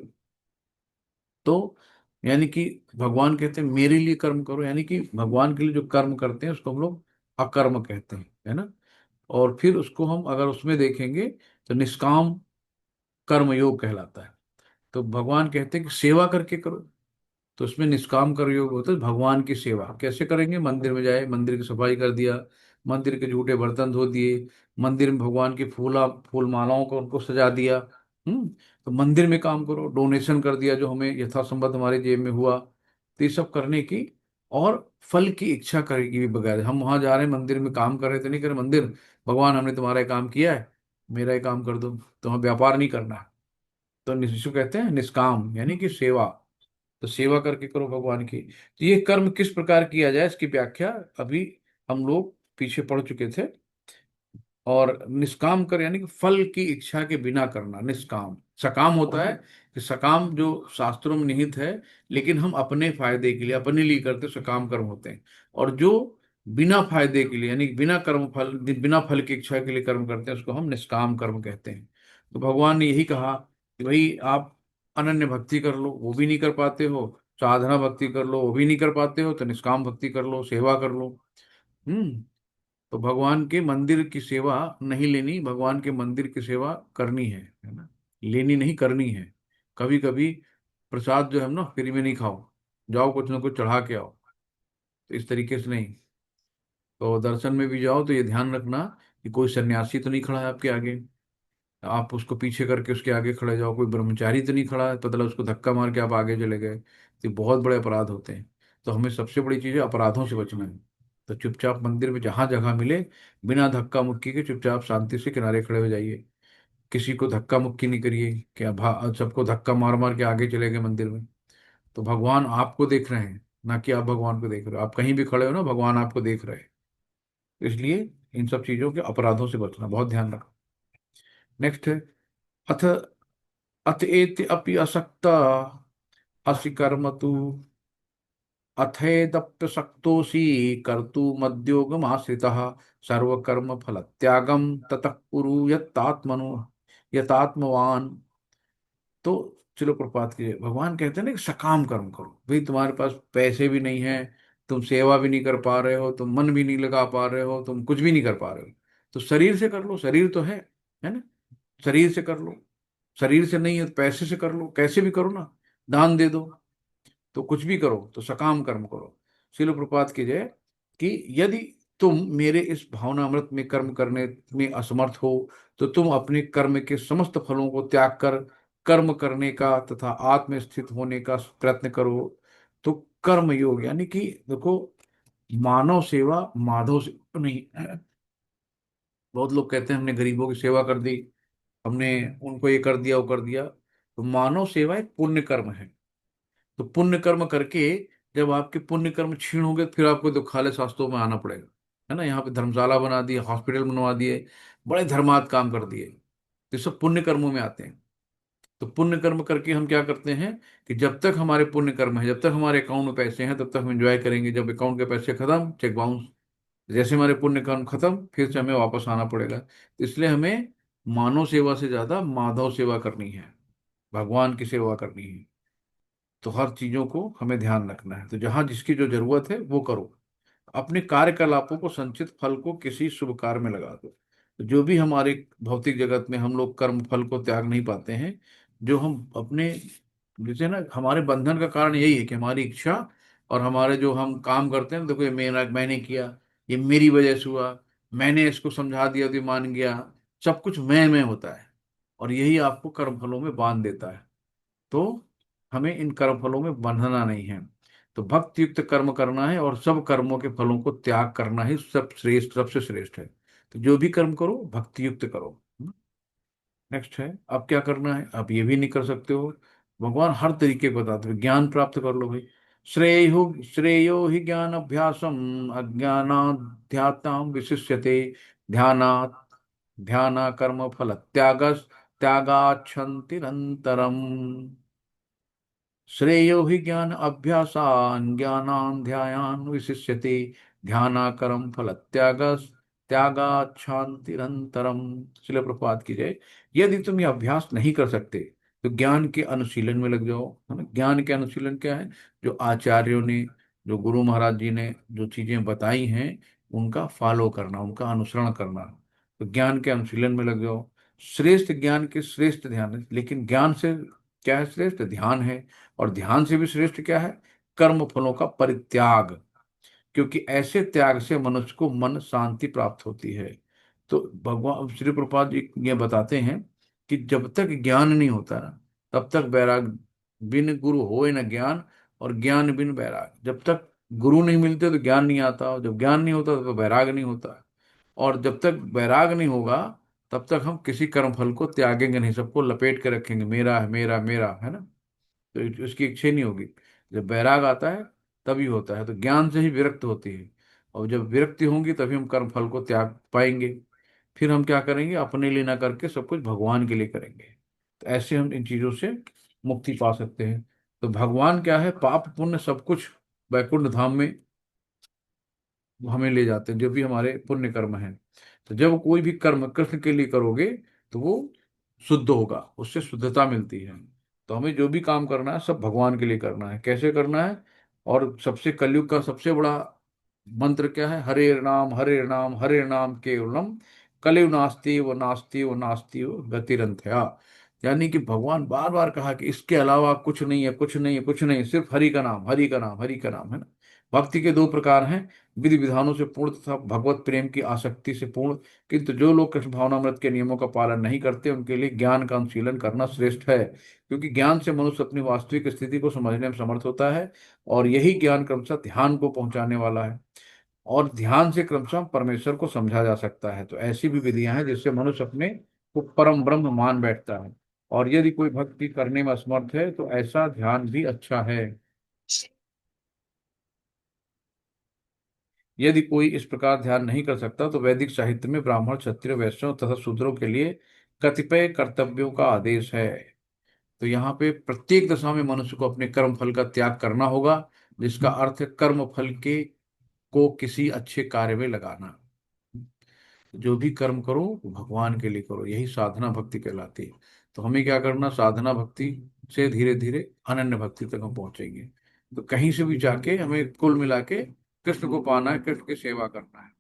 तो यानी कि भगवान कहते हैं मेरे लिए कर्म करो, यानी कि भगवान के लिए जो कर्म करते हैं उसको हम लोग अकर्म कहते हैं, है ना। और फिर उसको हम अगर उसमें देखेंगे तो निष्काम कर्म योग कहलाता है। तो भगवान कहते हैं कि सेवा करके करो। तो उसमें निष्काम कर्म योग होता है भगवान की सेवा कैसे करेंगे, मंदिर में जाए, मंदिर की सफाई कर दिया, मंदिर के झूठे बर्तन धो दिए, मंदिर में भगवान की फूल मालाओं को उनको सजा दिया। तो मंदिर में काम करो, डोनेशन कर दिया जो हमें यथासंभव हमारे जेब में हुआ, तो ये सब करने की। और फल की इच्छा करेगी भी बगैर, हम वहां जा रहे हैं मंदिर में काम कर रहे थे, नहीं कर मंदिर, भगवान हमने तुम्हारा ये काम किया है, मेरा ये काम कर दो, तो हमें व्यापार नहीं करना है। तो निष्काम कहते हैं, निष्काम यानी कि सेवा। तो सेवा करके करो भगवान की। तो ये कर्म किस प्रकार किया जाए इसकी व्याख्या अभी हम लोग पीछे पढ़ चुके थे। और निष्काम कर यानी कि फल की इच्छा के बिना करना निष्काम। सकाम होता है कि सकाम जो शास्त्रों में निहित है, लेकिन हम अपने फायदे के लिए अपने लिए करते सकाम कर्म होते हैं। और जो बिना फायदे के लिए यानी कि बिना फल की इच्छा के लिए कर्म करते हैं उसको हम निष्काम कर्म कहते हैं। तो भगवान ने यही कहा कि भाई आप अनन्य भक्ति कर लो, वो भी नहीं कर पाते हो, साधना भक्ति कर लो, वो भी नहीं कर पाते हो, तो निष्काम भक्ति कर लो, सेवा कर लो। हम्म। तो भगवान के मंदिर की सेवा नहीं लेनी, भगवान के मंदिर की सेवा करनी है ना। लेनी नहीं, करनी है। कभी कभी प्रसाद जो है ना फ्री में नहीं खाओ, जाओ कुछ ना कुछ चढ़ा के आओ। तो इस तरीके से नहीं। तो दर्शन में भी जाओ तो ये ध्यान रखना कि कोई सन्यासी तो नहीं खड़ा है आपके आगे, आप उसको पीछे करके उसके आगे खड़े जाओ, कोई ब्रह्मचारी तो नहीं खड़ा है, पता लगा उसको धक्का मार के आप आगे चले गए, तो ये बहुत बड़े अपराध होते हैं। तो हमें सबसे बड़ी चीज़ है अपराधों से बचना है। तो चुपचाप मंदिर में जहां जगह मिले, बिना धक्का मुक्की के चुपचाप शांति से किनारे खड़े हो जाइए। किसी को धक्का मुक्की नहीं करिए कि सबको धक्का मार मार के आगे चले गए मंदिर में। तो भगवान आपको देख रहे हैं, ना कि आप भगवान को देख रहे हो। आप कहीं भी खड़े हो ना, भगवान आपको देख रहे हैं। तो इसलिए इन सब चीजों के अपराधों से बचना बहुत ध्यान रखो। नेक्स्ट है अथ अथ एति अपि असक्ता असि कर्म तु अथेदप्यसक्तोऽसि कर्तुमद्योगमाश्रितः सर्वकर्म फलत्यागं ततः कुरु यत्तात्मनो यतात्मवान। तो चलो प्रपात कीजिए। भगवान कहते हैं ना कि सकाम कर्म करो। भाई तुम्हारे पास पैसे भी नहीं है, तुम सेवा भी नहीं कर पा रहे हो, तुम मन भी नहीं लगा पा रहे हो, तुम कुछ भी नहीं कर पा रहे हो, तो शरीर से कर लो, शरीर तो है ना। शरीर से कर लो। शरीर से नहीं है तो पैसे से कर लो, कैसे भी करो ना, दान दे दो, तो कुछ भी करो, तो सकाम कर्म करो। शिल प्रपात की जय। कि यदि तुम मेरे इस भावना अमृत में कर्म करने में असमर्थ हो तो तुम अपने कर्म के समस्त फलों को त्याग कर कर्म करने का तथा आत्म स्थित होने का प्रयत्न करो। तो कर्म योग यानी कि देखो, मानव सेवा माधव सेवा नहीं। बहुत लोग कहते हैं हमने गरीबों की सेवा कर दी, हमने उनको ये कर दिया वो कर दिया। तो मानव सेवा एक पुण्य कर्म है। तो पुण्य कर्म करके जब आपके पुण्य कर्म क्षीण होंगे तो फिर आपको दुखालय शास्त्रों में आना पड़ेगा, है ना। यहाँ पे धर्मशाला बना दिए, हॉस्पिटल बनवा दिए, बड़े धर्मार्थ काम कर दिए, तो ये सब पुण्य कर्मों में आते हैं। तो पुण्य कर्म करके हम क्या करते हैं कि जब तक हमारे पुण्य कर्म है, जब तक हमारे अकाउंट में पैसे हैं तब तक हम एंजॉय करेंगे। जब अकाउंट के पैसे खत्म, चेक बाउंस। जैसे हमारे पुण्य कर्म खत्म, फिर से हमें वापस आना पड़ेगा। तो इसलिए हमें मानव सेवा से ज्यादा माधव सेवा करनी है, भगवान की सेवा करनी है। तो हर चीजों को हमें ध्यान रखना है। तो जहां जिसकी जो जरूरत है वो करो। अपने कार्यकलापों को संचित फल को किसी शुभ कार्य में लगा दो। जो भी हमारे भौतिक जगत में हम लोग कर्म फल को त्याग नहीं पाते हैं, जो हम अपने, जैसे ना हमारे बंधन का कारण यही है कि हमारी इच्छा और हमारे जो हम काम करते हैं, देखो ये मेरा, मैंने किया, ये मेरी वजह से हुआ, मैंने इसको समझा दिया तो ये मान गया, सब कुछ मैं होता है, और यही आपको कर्म फलों में बांध देता है। तो हमें इन कर्म फलों में बंधना नहीं है। तो भक्ति युक्त कर्म करना है और सब कर्मों के फलों को त्याग करना ही सब श्रेष्ठ, सबसे श्रेष्ठ है। तो जो भी कर्म करो भक्ति युक्त करो। नेक्स्ट है, अब क्या करना है, अब ये भी नहीं कर सकते हो, भगवान हर तरीके बताते हैं, ज्ञान प्राप्त कर लो भाई। श्रेयो ही ज्ञान अभ्यासम अज्ञानाध्यात्म विशिष्यते, ध्यानात् ध्याना कर्म फल त्यागस त्यागाच्छन्तिरन्तरम्। श्रेयो हि ज्ञान अभ्यासान् ज्ञानान् ध्यायान् विशिष्यते, ध्यानाकरम फल त्यागात् शांतिरंतरम। शिल प्रपात की जय। यदि तुम ये अभ्यास नहीं कर सकते तो ज्ञान के अनुशीलन में लग जाओ, है ना। ज्ञान के अनुशीलन क्या है, जो आचार्यों ने, जो गुरु महाराज जी ने जो चीजें बताई हैं उनका फॉलो करना, उनका अनुसरण करना। तो ज्ञान के अनुशीलन में लग जाओ। श्रेष्ठ ज्ञान के श्रेष्ठ ध्यान है, लेकिन ज्ञान से क्या है श्रेष्ठ, ध्यान है। और ध्यान से भी श्रेष्ठ क्या है, कर्म फलों का परित्याग। क्योंकि ऐसे त्याग से मनुष्य को मन शांति प्राप्त होती है। तो भगवान श्री प्रभुपाद जी ये बताते हैं कि जब तक ज्ञान नहीं होता ना, तब तक वैराग, बिन गुरु होए न ज्ञान, और ज्ञान बिन वैराग। जब तक गुरु नहीं मिलते तो ज्ञान नहीं आता, और जब ज्ञान नहीं होता तो वैराग नहीं होता। और जब तक वैराग नहीं होगा तब तक हम किसी कर्म फल को त्यागेंगे नहीं, सबको लपेट के रखेंगे, मेरा है मेरा मेरा, है ना। तो उसकी इच्छा नहीं होगी। जब वैराग आता है तभी होता है, तो ज्ञान से ही विरक्त होती है। और जब विरक्ति होंगी तभी हम कर्म फल को त्याग पाएंगे। फिर हम क्या करेंगे, अपने लिए ना करके सब कुछ भगवान के लिए करेंगे। तो ऐसे हम इन चीजों से मुक्ति पा सकते हैं। तो भगवान क्या है, पाप पुण्य सब कुछ वैकुंठ धाम में वो हमें ले जाते हैं, जो भी हमारे पुण्य कर्म हैं। तो जब कोई भी कर्म कृष्ण के लिए करोगे तो वो शुद्ध होगा, उससे शुद्धता मिलती है। तो हमें जो भी काम करना है सब भगवान के लिए करना है। कैसे करना है, और सबसे कलयुग का सबसे बड़ा मंत्र क्या है, हरे नाम हरे नाम केवलम, कलयुग नास्ति वो नास्ति वो गतिरंथया। यानी कि भगवान बार बार कहा कि इसके अलावा कुछ नहीं है, कुछ नहीं है, कुछ नहीं है, सिर्फ हरि का नाम, हरि का नाम, हरि का नाम, है ना। भक्ति के दो प्रकार हैं, विधि विधानों से पूर्ण तथा भगवत प्रेम की आसक्ति से पूर्ण। किंतु जो लोग कृष्ण भावनामृत के नियमों का पालन नहीं करते उनके लिए ज्ञान का अनुशीलन करना श्रेष्ठ है, क्योंकि ज्ञान से मनुष्य अपनी वास्तविक स्थिति को समझने में समर्थ होता है। और यही ज्ञान क्रमशः ध्यान को पहुंचाने वाला है, और ध्यान से क्रमशः परमेश्वर को समझा जा सकता है। तो ऐसी भी विधियां हैं जिससे मनुष्य अपने को परम ब्रह्म मान बैठता है। और यदि कोई भक्ति करने में असमर्थ है तो ऐसा ध्यान भी अच्छा है। यदि कोई इस प्रकार ध्यान नहीं कर सकता तो वैदिक साहित्य में ब्राह्मण, क्षत्रिय, वैश्यों तथा शूद्रों के लिए कतिपय कर्तव्यों का आदेश है। तो यहाँ पे प्रत्येक दशा में मनुष्य को अपने कर्म फल का त्याग करना होगा, जिसका अर्थ है कर्म फल के को किसी अच्छे कार्य में लगाना। जो भी कर्म करो वो भगवान के लिए करो, यही साधना भक्ति कहलाती है। तो हमें क्या करना, साधना भक्ति से धीरे धीरे अनन्य भक्ति तक हम पहुंचेंगे। तो कहीं से भी जाके हमें कुल मिला के कृष्ण को पाना है, कृष्ण की सेवा करना है।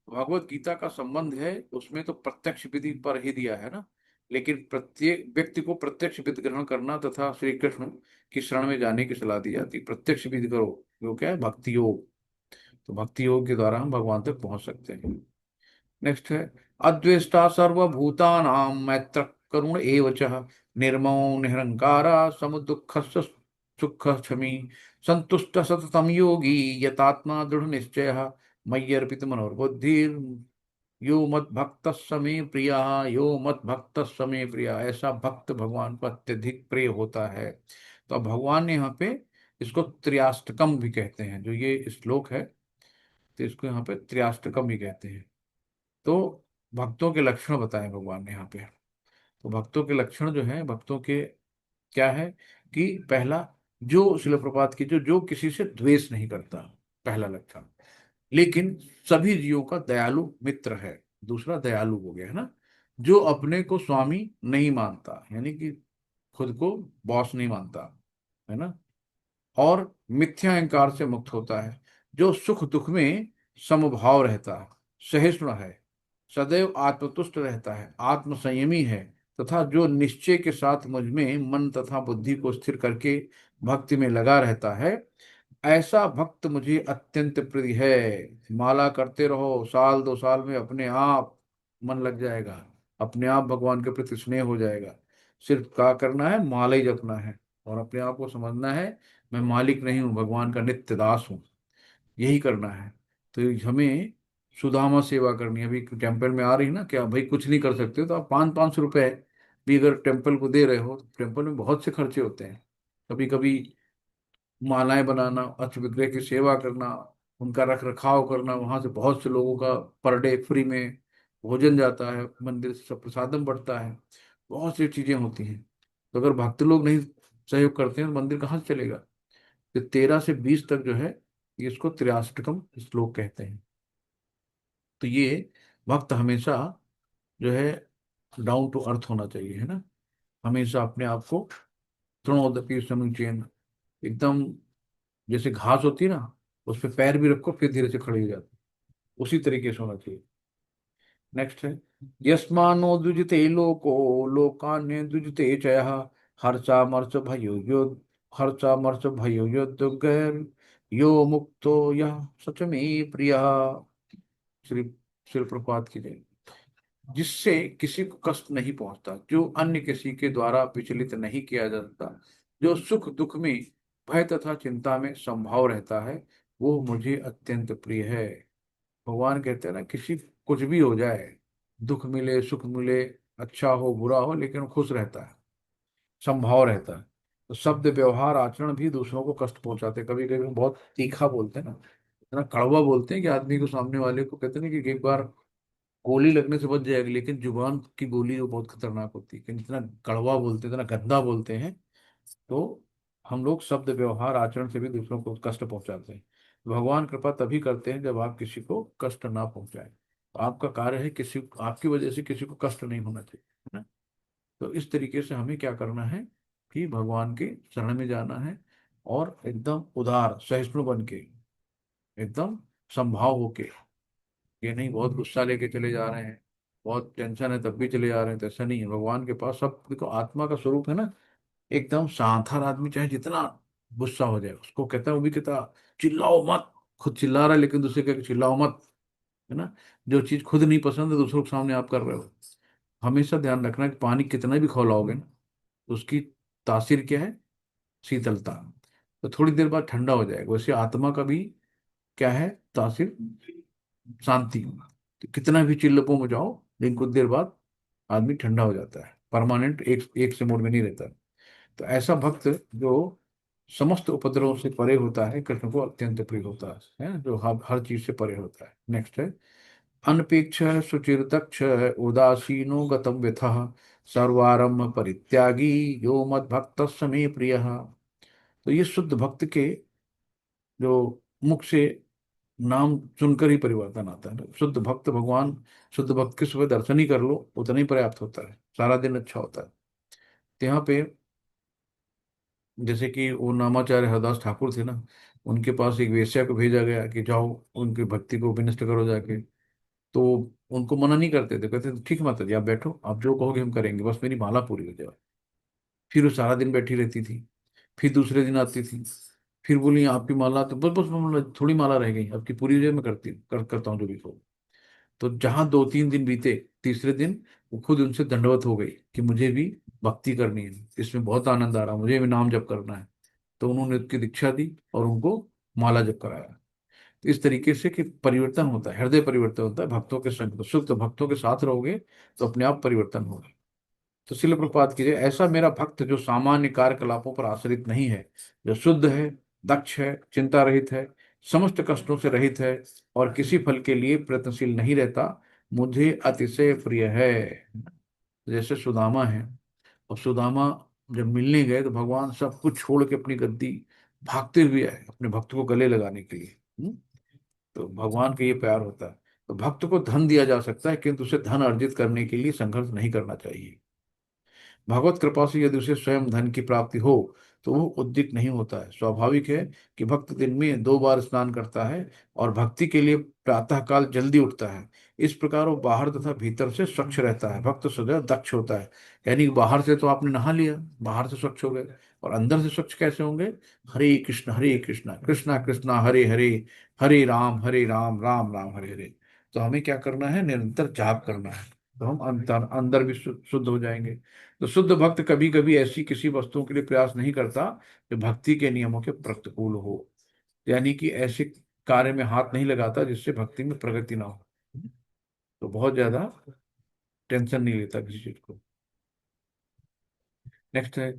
भगवत गीता का संबंध है उसमें तो प्रत्यक्ष विधि पर ही दिया है ना। लेकिन प्रत्येक व्यक्ति को प्रत्यक्ष विधि ग्रहण करना तथा श्री कृष्ण की शरण में जाने की सलाह दी जाती है। प्रत्यक्ष विधि करो, जो क्या है, भक्ति योग। तो भक्ति योग के द्वारा हम भगवान तक पहुंच सकते हैं। नेक्स्ट है, अद्वेष्टा सर्वभूतानां मैत्र करुण एव च, निर्ममो निरहंकारा समुदुःख सुख क्षमी, संतुष्ट सततम योगी यतात्मा दृढ़ निश्चय, मय्यर्पित मनोर्बुद्धिर यो मत भक्त समय प्रिया, यो मत भक्त समय प्रिया। ऐसा भक्त भगवान को अत्यधिक प्रिय होता है। तो अब भगवान ने यहाँ पे इसको त्रियाष्टकम भी कहते हैं, जो ये श्लोक है तो इसको यहाँ पे त्रियाष्टकम भी कहते हैं। तो भक्तों के लक्षण बताए भगवान ने यहाँ पे। तो भक्तों के लक्षण जो है, भक्तों के क्या है कि पहला, जो शिल प्रपात की जो जो किसी से द्वेष नहीं करता, पहला लक्षण। लेकिन सभी जीवों का दयालु मित्र है, दूसरा दयालु हो गया, है ना। जो अपने को स्वामी नहीं मानता, यानी कि खुद को बॉस नहीं मानता, है ना। और मिथ्या अहंकार से मुक्त होता है, जो सुख दुख में समभाव रहता है, सहिष्णु है, सदैव आत्मतुष्ट रहता है, आत्म संयमी है, तथा जो निश्चय के साथ मुझ में मन तथा बुद्धि को स्थिर करके भक्ति में लगा रहता है, ऐसा भक्त मुझे अत्यंत प्रिय है। माला करते रहो, साल 2 साल में अपने आप मन लग जाएगा, अपने आप भगवान के प्रति स्नेह हो जाएगा। सिर्फ क्या करना है, माला ही जपना है, और अपने आप को समझना है मैं मालिक नहीं हूँ, भगवान का नित्य दास हूँ। यही करना है। तो हमें सुदामा सेवा करनी है। अभी टेम्पल में आ रही ना, क्या भाई कुछ नहीं कर सकते तो आप 500-500 रुपए भी अगर टेम्पल को दे रहे हो, तो टेम्पल में बहुत से खर्चे होते हैं। कभी कभी मालाएं बनाना, अष्ट विग्रह की सेवा करना, उनका रख रखाव करना, वहां से बहुत से लोगों का पर डे फ्री में भोजन जाता है, मंदिर से सब प्रसादम बढ़ता है, बहुत सी चीजें होती हैं। तो अगर भक्त लोग नहीं सहयोग करते हैं तो मंदिर कहाँ से चलेगा। तो 13 से 20 तक जो है, ये इसको त्रियाष्टकम श्लोक कहते हैं। तो ये भक्त हमेशा जो है डाउन टू अर्थ होना चाहिए, है ना। हमेशा अपने आप को तृणोदपि समुचयन, एकदम जैसे घास होती है ना, उस पे पैर भी रखो फिर धीरे से खड़ी हो जाती, उसी तरीके से होना चाहिए। नेक्स्ट है, यस्मानो द्विजते लोको लोकान्य द्विजते चयः हर्षामर्ष भयो यो हर्षामर्ष भयो यो दुर्गैर यो मुक्तो यः सच में प्रियः। श्री श्री प्रपात की जय। जिससे किसी को कष्ट नहीं पहुंचता, जो अन्य किसी के द्वारा विचलित नहीं किया जाता, जो सुख दुख में भय तथा चिंता में संभाव रहता है, वो मुझे अत्यंत प्रिय है। भगवान कहते हैं ना, किसी कुछ भी हो जाए, दुख मिले सुख मिले, अच्छा हो बुरा हो, लेकिन वो खुश रहता है, संभाव रहता है। तो शब्द व्यवहार आचरण भी दूसरों को कष्ट पहुंचाते, कभी कभी हम बहुत तीखा बोलते हैं ना, इतना कड़वा बोलते हैं कि आदमी को, सामने वाले को, कहते हैं ना कि एक बार गोली लगने से बच जाएगी, लेकिन जुबान की गोली वो बहुत खतरनाक होती है, कि इतना कड़वा बोलते हैं, इतना गंदा बोलते हैं। तो हम लोग शब्द व्यवहार आचरण से भी दूसरों को कष्ट पहुंचाते हैं। भगवान कृपा तभी करते हैं जब आप किसी को कष्ट ना पहुंचाएं। तो आपका कार्य है किसी, आपकी वजह से किसी को कष्ट नहीं होना चाहिए, है ना। तो इस तरीके से हमें क्या करना है कि भगवान के शरण में जाना है, और एकदम उदार सहिष्णु बन के, एकदम संभाव होके, ये नहीं बहुत गुस्सा लेके चले जा रहे हैं, बहुत टेंशन है तब भी चले जा रहे हैं, तो ऐसा नहीं है। भगवान के पास सब, देखो आत्मा का स्वरूप है ना, एकदम शांत। हर आदमी चाहे जितना गुस्सा हो जाए, उसको कहता है, वो भी कहता चिल्लाओ मत, खुद चिल्ला रहा है लेकिन दूसरे कहते चिल्लाओ मत, है ना। जो चीज खुद नहीं पसंद है दूसरों के सामने आप कर रहे हो। हमेशा ध्यान रखना कि पानी कितना भी खौलाओगे ना, तो उसकी तासीर क्या है, शीतलता। तो थोड़ी देर बाद ठंडा हो जाएगा। वैसे आत्मा का भी क्या है, तासीर, शांति। तो कितना भी चिल्लपो में जाओ, लेकिन कुछ देर बाद आदमी ठंडा हो जाता है, परमानेंट एक से मोड में नहीं रहता। तो ऐसा भक्त जो समस्त उपद्रवों से परे होता है, कृष्ण को अत्यंत प्रिय होता है, जो हर चीज से परे होता है। नेक्स्ट है, अनपेक्ष सुचिरदक्ष उदासीनो गतम व्यथः सर्वारंभ परित्यागी यो मद भक्त मे प्रिय। तो ये शुद्ध भक्त के जो मुख से नाम सुनकर ही परिवर्तन आता है ना। शुद्ध भक्त भगवान, शुद्ध भक्त के सुबह दर्शन ही कर लो, उतना ही पर्याप्त होता है, सारा दिन अच्छा होता है। तो यहाँ पे जैसे कि वो नामाचार्य हरदास ठाकुर थे ना, उनके पास एक वेश्या को भेजा गया कि जाओ उनकी भक्ति को विनष्ट करो जाके। तो उनको मना नहीं करते थे, कहते थे ठीक माता जी आप बैठो, आप जो कहोगे हम करेंगे, बस मेरी माला पूरी हो जाए। फिर वो सारा दिन बैठी रहती थी, फिर दूसरे दिन आती थी, फिर बोली आपकी माला तो बस बस थोड़ी माला रह गई, आपकी पूरी हो जाए, मैं करता हूँ जो भी कहो। तो जहां 2-3 दिन बीते, तीसरे दिन वो खुद उनसे दंडवत हो गई कि मुझे भी भक्ति करनी है, इसमें बहुत आनंद आ रहा, मुझे भी नाम जप करना है। तो उन्होंने उसकी दीक्षा दी और उनको माला जप कराया। तो इस तरीके से कि परिवर्तन होता है, हृदय परिवर्तन होता है भक्तों के संग। तो शुद्ध भक्तों के साथ रहोगे तो अपने आप परिवर्तन होगा। तो शिल प्रपात कीजिए, ऐसा मेरा भक्त जो सामान्य कार्यकलापों पर आश्रित नहीं है, जो शुद्ध है, दक्ष है, चिंता रहित है, समस्त कष्टों से रहित है, और किसी फल के लिए प्रयत्नशील नहीं रहता, मुझे अतिशय प्रिय है। जैसे सुदामा है, और सुदामा जब मिलने गए तो भगवान सब कुछ छोड़ के अपनी गद्दी भागते हुए आए अपने भक्त को गले लगाने के लिए। तो भगवान का ये प्यार होता है। तो भक्त को धन दिया जा सकता है, किंतु उसे धन अर्जित करने के लिए संघर्ष नहीं करना चाहिए। भगवत कृपा से यदि उसे स्वयं धन की प्राप्ति हो, तो वो उद्विग्न नहीं होता है। स्वाभाविक है कि भक्त दिन में 2 बार स्नान करता है और भक्ति के लिए प्रातः काल जल्दी उठता है। इस प्रकार वो बाहर तथा भीतर से स्वच्छ रहता है। भक्त सदैव दक्ष होता है। यानी कि बाहर से तो आपने नहा लिया, बाहर से स्वच्छ हो गए, और अंदर से स्वच्छ कैसे होंगे? हरे कृष्णा कृष्णा कृष्णा हरे हरे, हरे राम राम राम हरे हरे। तो हमें क्या करना है? निरंतर जाप करना है, तो हम अंतर अंदर भी शुद्ध हो जाएंगे। तो शुद्ध भक्त कभी कभी ऐसी किसी वस्तुओं के लिए प्रयास नहीं करता जो भक्ति के नियमों के प्रतिकूल हो। यानी कि ऐसे कार्य में हाथ नहीं लगाता जिससे भक्ति में प्रगति ना हो। तो बहुत ज्यादा टेंशन नहीं लेता किसी चीज को। नेक्स्ट है,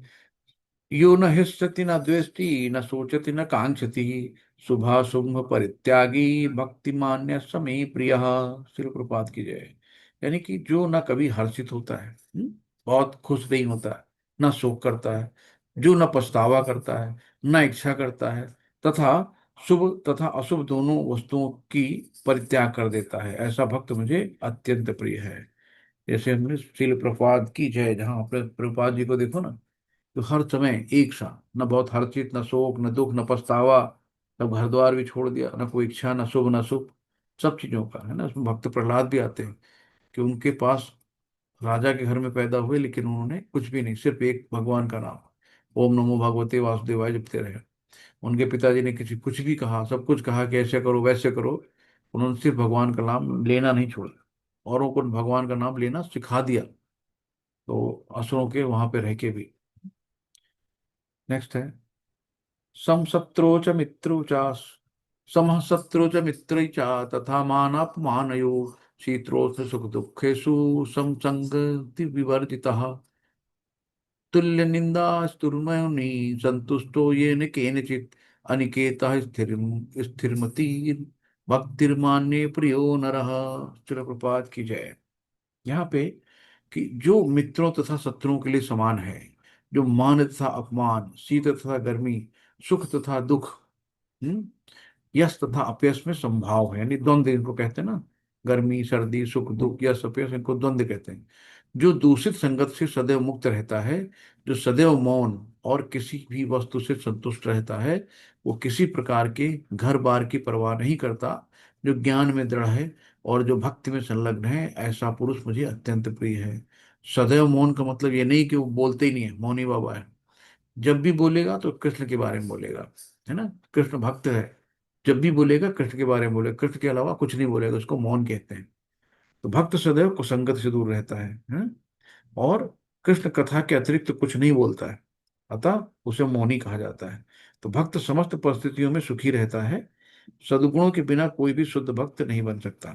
यो न हृष्यति न द्वेष्टि न शोचति न कांक्षति, शुभाशुभ परित्यागी भक्तिमान्य समे प्रिय। श्री प्रपात की जय। यानी कि जो न कभी हर्षित होता है, बहुत खुश नहीं होता है, न शोक करता है, जो न पछतावा करता है, न इच्छा करता है, तथा शुभ तथा अशुभ दोनों वस्तुओं की परित्याग कर देता है, ऐसा भक्त मुझे अत्यंत प्रिय है। जैसे हमने श्रील प्रपात की जय, जहाँ अपने प्रपात जी को देखो ना, तो हर समय एक सा, न बहुत हर्षित, न शोक, न दुख, न पछतावा, तब घर द्वार भी छोड़ दिया, न कोई इच्छा, न शुभ न शुभ, सब चीजों का है ना। उसमें भक्त प्रहलाद भी आते हैं कि उनके पास राजा के घर में पैदा हुए, लेकिन उन्होंने कुछ भी नहीं, सिर्फ एक भगवान का नाम ओम नमो भगवते वासुदेवाय जपते रहे। उनके पिताजी ने किसी कुछ भी कहा, सब कुछ कहा कि ऐसे करो वैसे करो, उन्होंने सिर्फ भगवान का नाम लेना नहीं छोड़ा, औरों को भगवान का नाम लेना सिखा दिया, तो असुरों के वहां पे रह के भी। नेक्स्ट है, समशत्रौ च मित्रौ च समः शत्रौ च मित्रै च तथा मानापमानयो, शीतोष्ण सुख दुखेषु समसंगति विवर्जितः, तुल्य निंदा स्तुर्मयोनि संतुष्टो येन केनचित्, अनिकेतः स्थिरमति भक्तिर्मान्ये प्रियो नरः। चलो प्रपात की जय। यहाँ पे कि जो मित्रों तथा शत्रुओं के लिए समान है, जो मान तथा अपमान, शीत तथा गर्मी, सुख तथा दुख, हम्म, यश तथा अपयश में संभाव है, यानी द्वंद्व इनको कहते हैं ना, गर्मी सर्दी सुख दुख यश अपयश, इनको द्वंद्व कहते हैं। जो दूषित संगत से सदैव मुक्त रहता है, जो सदैव मौन और किसी भी वस्तु से संतुष्ट रहता है, वो किसी प्रकार के घर बार की परवाह नहीं करता, जो ज्ञान में दृढ़ है और जो भक्ति में संलग्न है, ऐसा पुरुष मुझे अत्यंत प्रिय है। सदैव मौन का मतलब ये नहीं कि वो बोलते ही नहीं है, मौनी बाबा है। जब भी बोलेगा तो कृष्ण के बारे में बोलेगा, है ना, कृष्ण भक्त है। जब भी बोलेगा कृष्ण के बारे में बोलेगा, कृष्ण के अलावा कुछ नहीं बोलेगा, उसको मौन कहते हैं। तो भक्त सदैव कुसंगत से दूर रहता है, और कृष्ण कथा के अतिरिक्त कुछ नहीं बोलता है, अतः उसे मौनी कहा जाता है। तो भक्त समस्त परिस्थितियों में सुखी रहता है। सद्गुणों के बिना कोई भी शुद्ध भक्त नहीं बन सकता।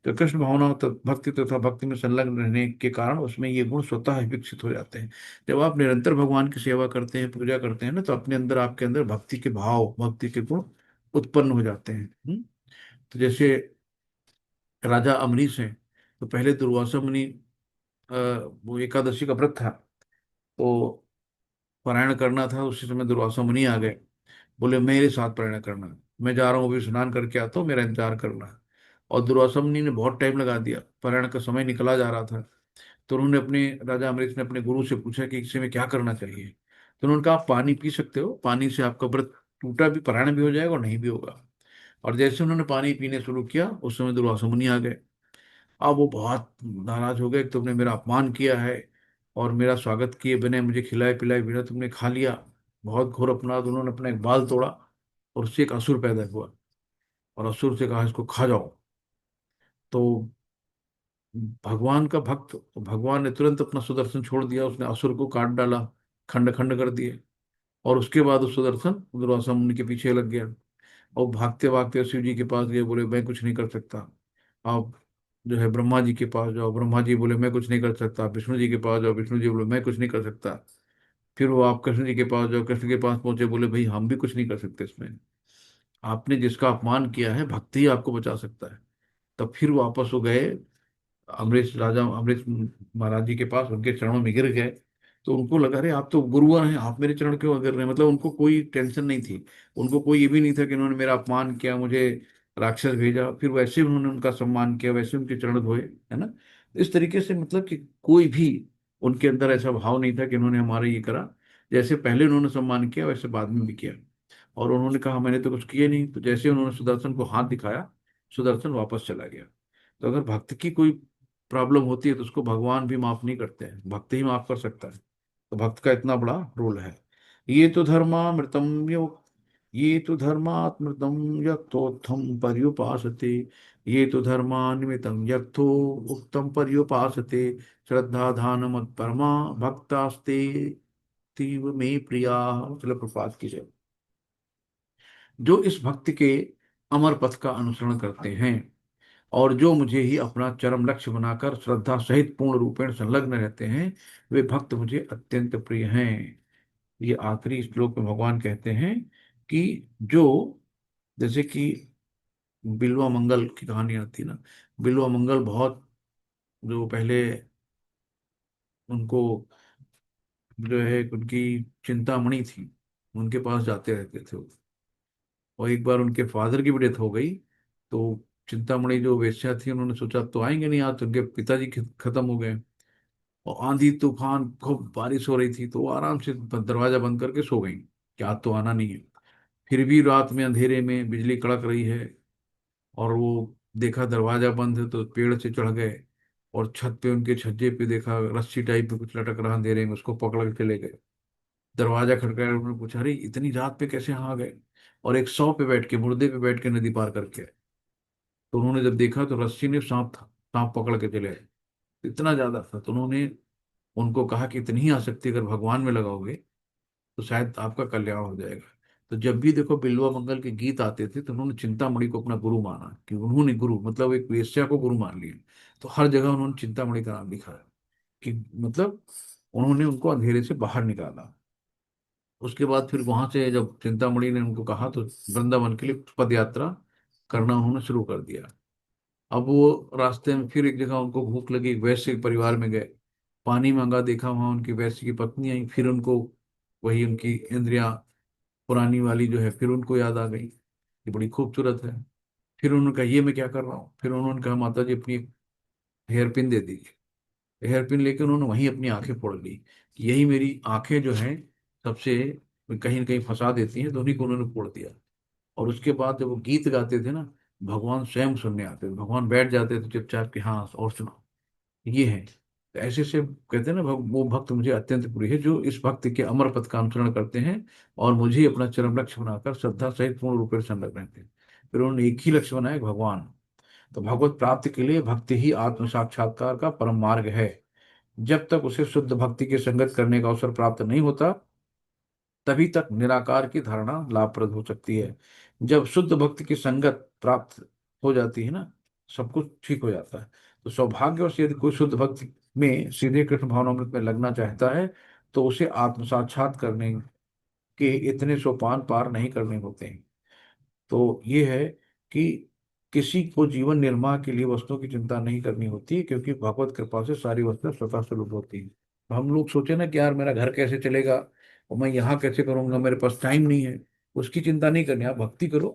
तो कृष्ण भावना भक्ति तथा भक्ति में संलग्न रहने के कारण उसमें ये गुण स्वतः ही विकसित हो जाते हैं। जब आप निरंतर भगवान की सेवा करते हैं, पूजा करते हैं ना, तो अपने अंदर आपके अंदर भक्ति के भाव, भक्ति के गुण उत्पन्न हो जाते हैं। तो जैसे राजा अमरीश हैं, तो पहले दुर्वासा मुनि, अ, वो एकादशी का व्रत था, तो पारायण करना था, उसी समय दुर्वासा मुनि आ गए। बोले मेरे साथ पारायण करना, मैं जा रहा हूँ अभी स्नान करके आता हूँ, मेरा इंतजार करना। और दुर्वासा मुनि ने बहुत टाइम लगा दिया, पारायण का समय निकला जा रहा था। तो उन्होंने अपने राजा अमरीश ने अपने गुरु से पूछा कि इसे में क्या करना चाहिए। तो उन्होंने कहा आप पानी पी सकते हो, पानी से आपका व्रत टूटा भी, पारायण भी हो जाएगा और नहीं भी होगा। और जैसे उन्होंने पानी पीने शुरू किया, उस समय दुर्वासा मुनि आ गए। अब वो बहुत नाराज हो गए कि तुमने मेरा अपमान किया है, और मेरा स्वागत किए बिना, मुझे खिलाए पिलाए बिना तुमने खा लिया। बहुत घोर अपराध। उन्होंने अपना एक बाल तोड़ा और उससे एक असुर पैदा हुआ, और असुर से कहा इसको खा जाओ। तो भगवान का भक्त, भगवान ने तुरंत अपना सुदर्शन छोड़ दिया, उसने असुर को काट डाला, खंड खंड कर दिए। और उसके बाद उस सुदर्शन दुर्वासा मुनि के पीछे लग गया, और भागते भागते शिव जी के पास गए, बोले मैं कुछ नहीं कर सकता। आप जो है ब्रह्मा जी के पास जाओ, ब्रह्मा जी बोले मैं कुछ नहीं कर सकता। विष्णु जी के पास जाओ, विष्णु जी बोले मैं कुछ नहीं कर सकता। फिर वो आप कृष्ण जी के पास जाओ, कृष्ण के पास पहुंचे, बोले भाई हम भी कुछ नहीं कर सकते इसमें, आपने जिसका अपमान किया है भक्ति ही आपको बचा सकता है। तब फिर वापस वो गए अमरीश, राजा अमरीश महाराज जी के पास, उनके चरणों में गिर गए। तो उनको लगा अरे आप तो गुरुवर हैं, आप मेरे चरण क्यों गिर रहे हैं। मतलब उनको कोई टेंशन नहीं थी, उनको कोई ये भी नहीं था कि उन्होंने मेरा अपमान किया, मुझे राक्षस भेजा। फिर वैसे उन्होंने उनका सम्मान किया, वैसे उनके चरण धोए, है ना। इस तरीके से मतलब कि कोई भी उनके अंदर ऐसा भाव नहीं था कि इन्होंने हमारा ये करा। जैसे पहले उन्होंने सम्मान किया वैसे बाद में भी किया। और उन्होंने कहा मैंने तो कुछ किया नहीं, तो जैसे उन्होंने सुदर्शन को हाथ दिखाया, सुदर्शन वापस चला गया। तो अगर भक्त की कोई प्रॉब्लम होती है तो उसको भगवान भी माफ नहीं करते हैं, भक्त ही माफ कर सकता है। तो भक्त का इतना बड़ा रोल है। ये तो धर्मामृतम यो ये तो धर्मात्मृतम यथोत्थम पर्युपासते, ये तो धर्मान्वितम यथो उत्तम पर्युपासते, श्रद्धा दान मत परमा भक्तास्ते तीव में प्रिया। चलो प्रपात की जय। जो इस भक्त के अमर पथ का अनुसरण करते हैं और जो मुझे ही अपना चरम लक्ष्य बनाकर श्रद्धा सहित पूर्ण रूपेण संलग्न रहते हैं, वे भक्त मुझे अत्यंत प्रिय हैं। ये आखिरी श्लोक में भगवान कहते हैं कि जो, जैसे कि बिल्वा मंगल की कहानी आती है ना, बिल्वा मंगल बहुत, जो पहले उनको जो है उनकी चिंतामणि थी, उनके पास जाते रहते थे वो। और एक बार उनके फादर की भी डेथ हो गई, तो चिंतामणि जो वेश्या थी उन्होंने सोचा अब तो आएंगे नहीं, आज तो उनके पिताजी खत्म हो गए। और आंधी तूफान खूब बारिश हो रही थी, तो वो आराम से दरवाजा बंद करके सो गई कि आज तो आना नहीं है। फिर भी रात में अंधेरे में बिजली कड़क रही है, और वो देखा दरवाजा बंद है तो पेड़ से चढ़ गए, और छत पे उनके छज्जे पे देखा रस्सी टाइप में कुछ लटक रहा अंधेरे में, उसको पकड़ के चले गए। दरवाजा खटकाया, उन्होंने पूछा अरे इतनी रात पे कैसे यहाँ आ गए, और एक सौ पे बैठ के, मुर्दे पे बैठ के नदी पार करके आए। तो उन्होंने जब देखा तो रस्सी ने सांप था, सांप पकड़ के चले आए। इतना ज्यादा था, तो उन्होंने उनको कहा कि इतनी ही आसक्ति अगर भगवान में लगाओगे तो शायद आपका कल्याण हो जाएगा। तो जब भी देखो बिल्वा मंगल के गीत आते थे तो उन्होंने चिंतामणि को अपना गुरु माना, कि उन्होंने गुरु मतलब एक वेश्या को गुरु मान लिया। तो हर जगह उन्होंने चिंतामणि का नाम लिखा है, कि मतलब उन्होंने उनको अंधेरे से बाहर निकाला। उसके बाद फिर वहां से जब चिंतामणि ने उनको कहा तो वृंदावन के लिए पद यात्रा करना उन्होंने शुरू कर दिया। अब वो रास्ते में फिर एक जगह उनको भूख लगी, वैश्य के परिवार में गए, पानी मांगा, देखा वहां उनकी वैश्य की पत्नी आई, फिर उनको वही उनकी इंद्रियां पुरानी वाली जो है फिर उनको याद आ गई, ये बड़ी खूबसूरत है। फिर उन्होंने कहा ये मैं क्या कर रहा हूँ, फिर उन्होंने कहा माता जी अपनी हेयर पिन दे दीजिए। हेयर पिन लेकर उन्होंने वहीं अपनी आंखें फोड़ ली, कि यही मेरी आंखें जो हैं सबसे कहीं न कहीं फंसा देती हैं, तो उन्हीं को उन्होंने फोड़ दिया। और उसके बाद जब वो गीत गाते थे ना, भगवान स्वयं सुनने आते थे, भगवान बैठ जाते थे चुपचाप कि हाँ और सुनो, ये है। तो ऐसे से कहते हैं ना, वो भक्त मुझे अत्यंत प्रिय है जो इस भक्त के अमर पथ का अनुसरण करते हैं और मुझे अपना चरम लक्ष्य बनाकर श्रद्धा सहित पूर्ण रूप से संलग्न रहते हैं। फिर उन्होंने एक ही लक्ष्य बनाया, भगवान। तो भगवत प्राप्ति के लिए भक्ति ही आत्म साक्षात्कार का परम मार्ग है। जब तक उसे शुद्ध भक्ति की संगत करने का अवसर प्राप्त नहीं होता, तभी तक निराकार की धारणा लाभप्रद हो सकती है। जब शुद्ध भक्ति की संगत प्राप्त हो जाती है ना, सब कुछ ठीक हो जाता है। तो सौभाग्य से यदि कोई शुद्ध भक्ति में सीधे कृष्ण भावनामृत में लगना चाहता है, तो उसे आत्म साक्षात करने के इतने सोपान पार नहीं करने होते हैं। तो ये है कि किसी को जीवन निर्वाह के लिए वस्तुओं की चिंता नहीं करनी होती, क्योंकि भगवत कृपा से सारी वस्तुएं स्वतः स्वरूप होती हैं। तो हम लोग सोचे ना कि यार मेरा घर कैसे चलेगा, और मैं यहाँ कैसे करूंगा, मेरे पास टाइम नहीं है, उसकी चिंता नहीं करनी, आप भक्ति करो।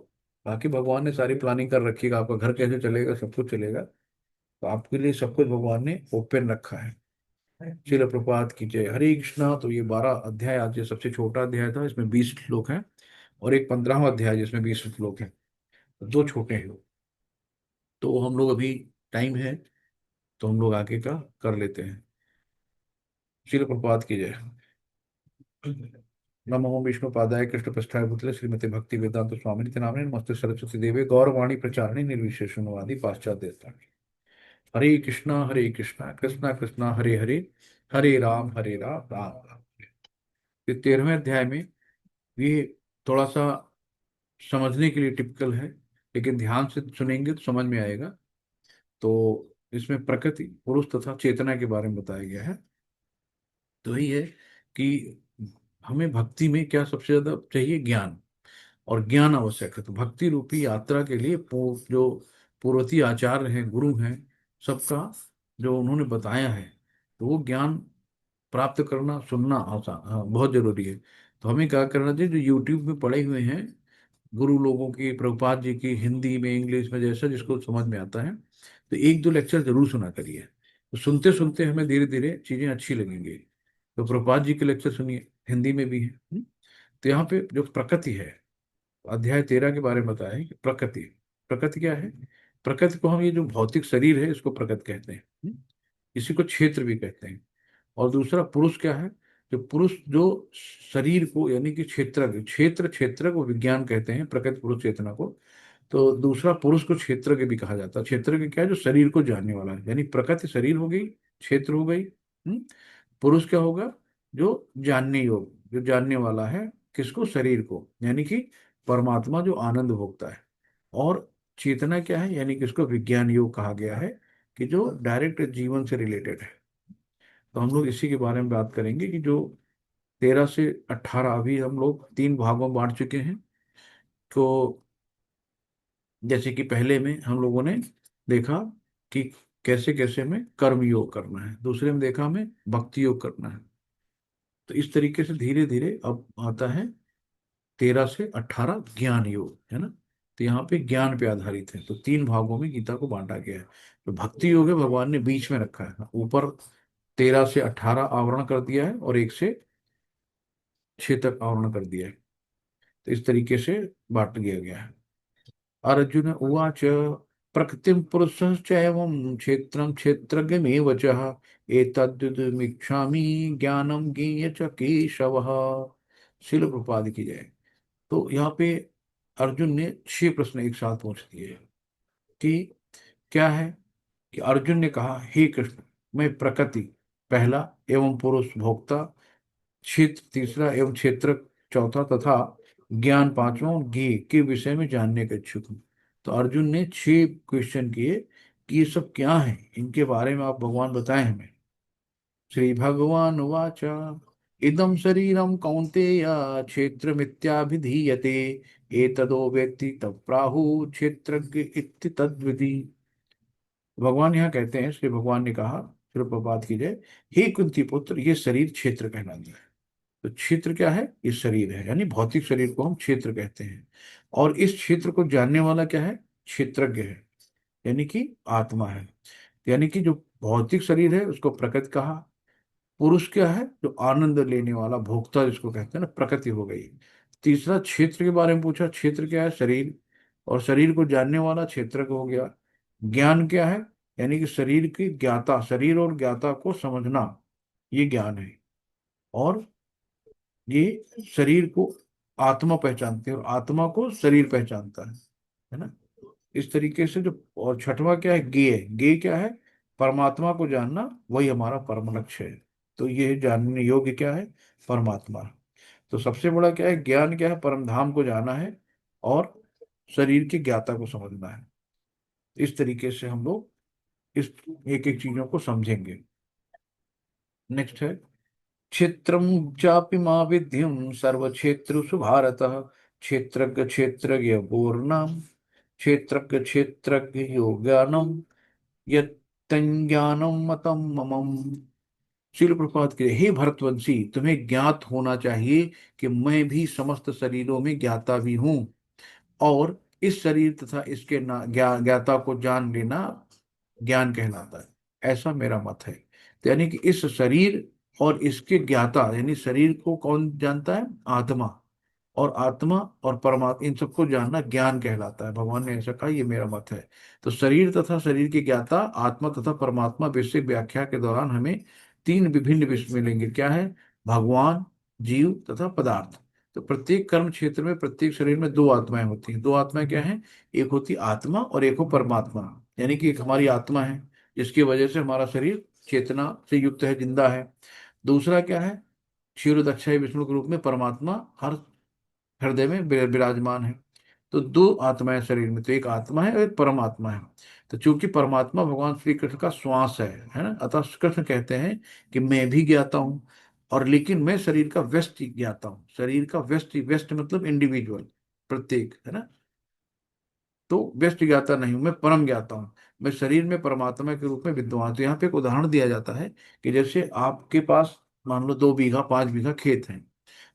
बाकी भगवान ने सारी प्लानिंग कर रखी है, आपका घर कैसे चलेगा, सब कुछ चलेगा। तो आपके लिए सब कुछ भगवान ने ओपन रखा है। श्रील प्रपात की जय। हरे कृष्णा। तो ये 12 अध्याय, आज ये सबसे छोटा अध्याय था, इसमें 20 श्लोक हैं। और एक 15वां अध्याय जिसमें 20 श्लोक हैं, दो छोटे हैं। तो हम लोग अभी टाइम है, तो हम लोग आगे का कर लेते हैं। श्रील प्रपात की जय। नमो विष्णु पादाय कृष्ण पृष्ठाय भूतले श्रीमती भक्ति वेदांत स्वामी नामिने नमस्ते सरस्वती देवे गौरवाणी प्रचारिणी निर्विशेषणवादी पाश्चात्य देवतानि। हरे कृष्णा कृष्णा कृष्णा हरे हरे, हरे राम राम राम। ये 13वें अध्याय में ये थोड़ा सा समझने के लिए टिपिकल है, लेकिन ध्यान से सुनेंगे तो समझ में आएगा। तो इसमें प्रकृति, पुरुष तथा चेतना के बारे में बताया गया है। तो यही है कि हमें भक्ति में क्या सबसे ज्यादा चाहिए, ज्ञान। और ज्ञान आवश्यक है, तो भक्ति रूपी यात्रा के लिए जो पूर्वती आचार्य हैं, गुरु हैं, सबका जो उन्होंने बताया है, तो वो ज्ञान प्राप्त करना, सुनना आसान, हाँ, बहुत जरूरी है। तो हमें क्या करना चाहिए, जो यूट्यूब में पढ़े हुए हैं गुरु लोगों की, प्रभुपाद जी की, हिंदी में इंग्लिश में जैसा जिसको समझ में आता है, तो एक दो लेक्चर जरूर सुना करिए। तो सुनते सुनते हमें धीरे धीरे चीजें अच्छी लगेंगी। तो प्रभुपाद जी के लेक्चर सुनिए, हिंदी में भी है। तो यहाँ पे जो प्रकृति है, अध्याय 13 के बारे में बताया है कि प्रकृति, प्रकृति क्या है? प्रकृति को हम, ये जो भौतिक शरीर है इसको प्रकृति कहते हैं। इसी को क्षेत्र भी कहते हैं। और दूसरा पुरुष क्या है? जो पुरुष जो शरीर को, यानी कि क्षेत्र को विज्ञान कहते हैं, प्रकृति पुरुष चेतना को। तो दूसरा पुरुष को क्षेत्र के भी कहा जाता है। क्षेत्र के क्या है? जो शरीर को जानने वाला है, यानी प्रकृति शरीर हो गई, क्षेत्र हो गई। पुरुष क्या होगा? जो जानने योग, जो जानने वाला है, किसको? शरीर को, यानी कि परमात्मा जो आनंद भोगता है। और चेतना क्या है? यानी कि इसको विज्ञान योग कहा गया है, कि जो डायरेक्ट जीवन से रिलेटेड है। तो हम लोग इसी के बारे में बात करेंगे कि जो 13 से 18, अभी हम लोग 3 भागों में बांट चुके हैं। तो जैसे कि पहले में हम लोगों ने देखा कि कैसे कैसे हमें कर्म योग करना है, दूसरे में देखा हमें भक्ति योग करना है। तो इस तरीके से धीरे धीरे अब आता है 13 से 18 ज्ञान योग, है ना। तो यहाँ पे ज्ञान पे आधारित है। तो 3 भागों में गीता को बांटा गया है। तो भक्ति योग है, भगवान ने बीच में रखा है, ऊपर 13 से 18 आवरण कर दिया है, और 1 से 6 तक आवरण कर दिया है। तो इस तरीके से बांट दिया गया है। अर्जुन उवाच प्रकृतिं पुरुषश्चैवं क्षेत्रं क्षेत्रज्ञमेव च एतद्विदुमिच्छामि ज्ञानं ज्ञेय च केशवः। शिल प्रपाद की जय। तो यहाँ पे अर्जुन ने 6 प्रश्न एक साथ पूछ दिए कि क्या है। कि अर्जुन ने कहा, हे कृष्ण, मैं प्रकृति पहला, एवं पुरुष भोक्ता, क्षेत्र तीसरा, एवं क्षेत्र चौथा, तथा ज्ञान पांचवा, ज्ञेय के विषय में जानने का इच्छुक हूँ। तो अर्जुन ने 6 क्वेश्चन किए कि ये सब क्या है, इनके बारे में आप भगवान बताएं हमें। श्री भगवान वाच इदम शरीरम कौन्तेय क्षेत्र मिथ्याभिधीयते एतदो वेत्ति तप्राहु क्षेत्रज्ञ इति तद्विधि। भगवान यहाँ कहते हैं, श्री भगवान ने कहा, श्री प्रभात की जय, हे कुंती पुत्र, ये शरीर क्षेत्र कहलाता है। तो क्षेत्र क्या है? ये शरीर है, यानी भौतिक शरीर को हम क्षेत्र कहते हैं। और इस क्षेत्र को जानने वाला क्या है? क्षेत्रज्ञ है, यानी कि आत्मा है। यानी कि जो भौतिक शरीर है उसको प्रकृति कहा। पुरुष क्या है? जो आनंद लेने वाला, भोक्ता जिसको कहते हैं ना, प्रकृति हो गई। तीसरा क्षेत्र के बारे में पूछा, क्षेत्र क्या है? शरीर। और शरीर को जानने वाला क्षेत्र हो गया। ज्ञान क्या है? यानी कि शरीर की ज्ञाता, शरीर और ज्ञाता को समझना, ये ज्ञान है। और ये शरीर को आत्मा पहचानती है, और आत्मा को शरीर पहचानता है ना। इस तरीके से जो, और छठवां क्या है? ज्ञेय। ज्ञेय क्या है? परमात्मा को जानना, वही हमारा परम लक्ष्य है। तो ये जानने योग्य क्या है? परमात्मा। तो सबसे बड़ा क्या है? ज्ञान क्या है? परम धाम को जाना है, और शरीर की ज्ञाता को समझना है। इस तरीके से हम लोग इस एक एक चीजों को समझेंगे। नेक्स्ट है, क्षेत्रं चापि मा विद्युं सर्वक्षेत्रेषु भारत क्षेत्रज्ञ क्षेत्रज्ञ पूर्णम क्षेत्रज्ञ क्षेत्रज्ञ योगानम यज्ञानम मतम ममम। शिल प्रपात के, हे भरतवंशी, तुम्हें ज्ञात होना चाहिए कि मैं भी समस्त शरीरों में ज्ञाता भी हूँ, और इस शरीर तथा इसके ज्ञाता को जान लेना ज्ञान कहलाता है, ऐसा मेरा मत है। तो यानी कि इस शरीर और इसके ज्ञाता, यानी शरीर को कौन जानता है? आत्मा। और आत्मा और परमात्मा, इन सबको जानना ज्ञान कहलाता है। भगवान ने ऐसा कहा, ये मेरा मत है। तो शरीर तथा शरीर की ज्ञाता, आत्मा तथा परमात्मा वैश्विक व्याख्या के दौरान हमें 3 विभिन्न विषय मिलेंगे। क्या है? भगवान, जीव तथा पदार्थ। तो प्रत्येक कर्म क्षेत्र में, प्रत्येक शरीर में 2 आत्माएं होती हैं। 2 आत्माएं क्या हैं? एक होती आत्मा, और एक हो परमात्मा। यानी कि एक हमारी आत्मा है, जिसकी वजह से हमारा शरीर चेतना से युक्त है, जिंदा है। दूसरा क्या है? क्षीर दक्षाई विष्णु के रूप में परमात्मा हर हृदय में विराजमान है। तो 2 आत्माएं शरीर में, तो एक आत्मा है और एक परमात्मा है। तो चूंकि परमात्मा भगवान श्री कृष्ण का श्वास है ना, अतः कृष्ण कहते हैं कि मैं भी ज्ञाता हूं, और लेकिन मैं शरीर का व्यष्टि ज्ञाता हूं। शरीर का व्यष्टि, व्यष्टि मतलब इंडिविजुअल, प्रत्येक, है ना। तो व्यष्टि ज्ञाता नहीं हूं, मैं परम ज्ञाता हूं। मैं शरीर में परमात्मा के रूप में विद्यमान। तो यहाँ पे एक उदाहरण दिया जाता है कि जैसे आपके पास मान लो 2 बीघा 5 बीघा खेत है।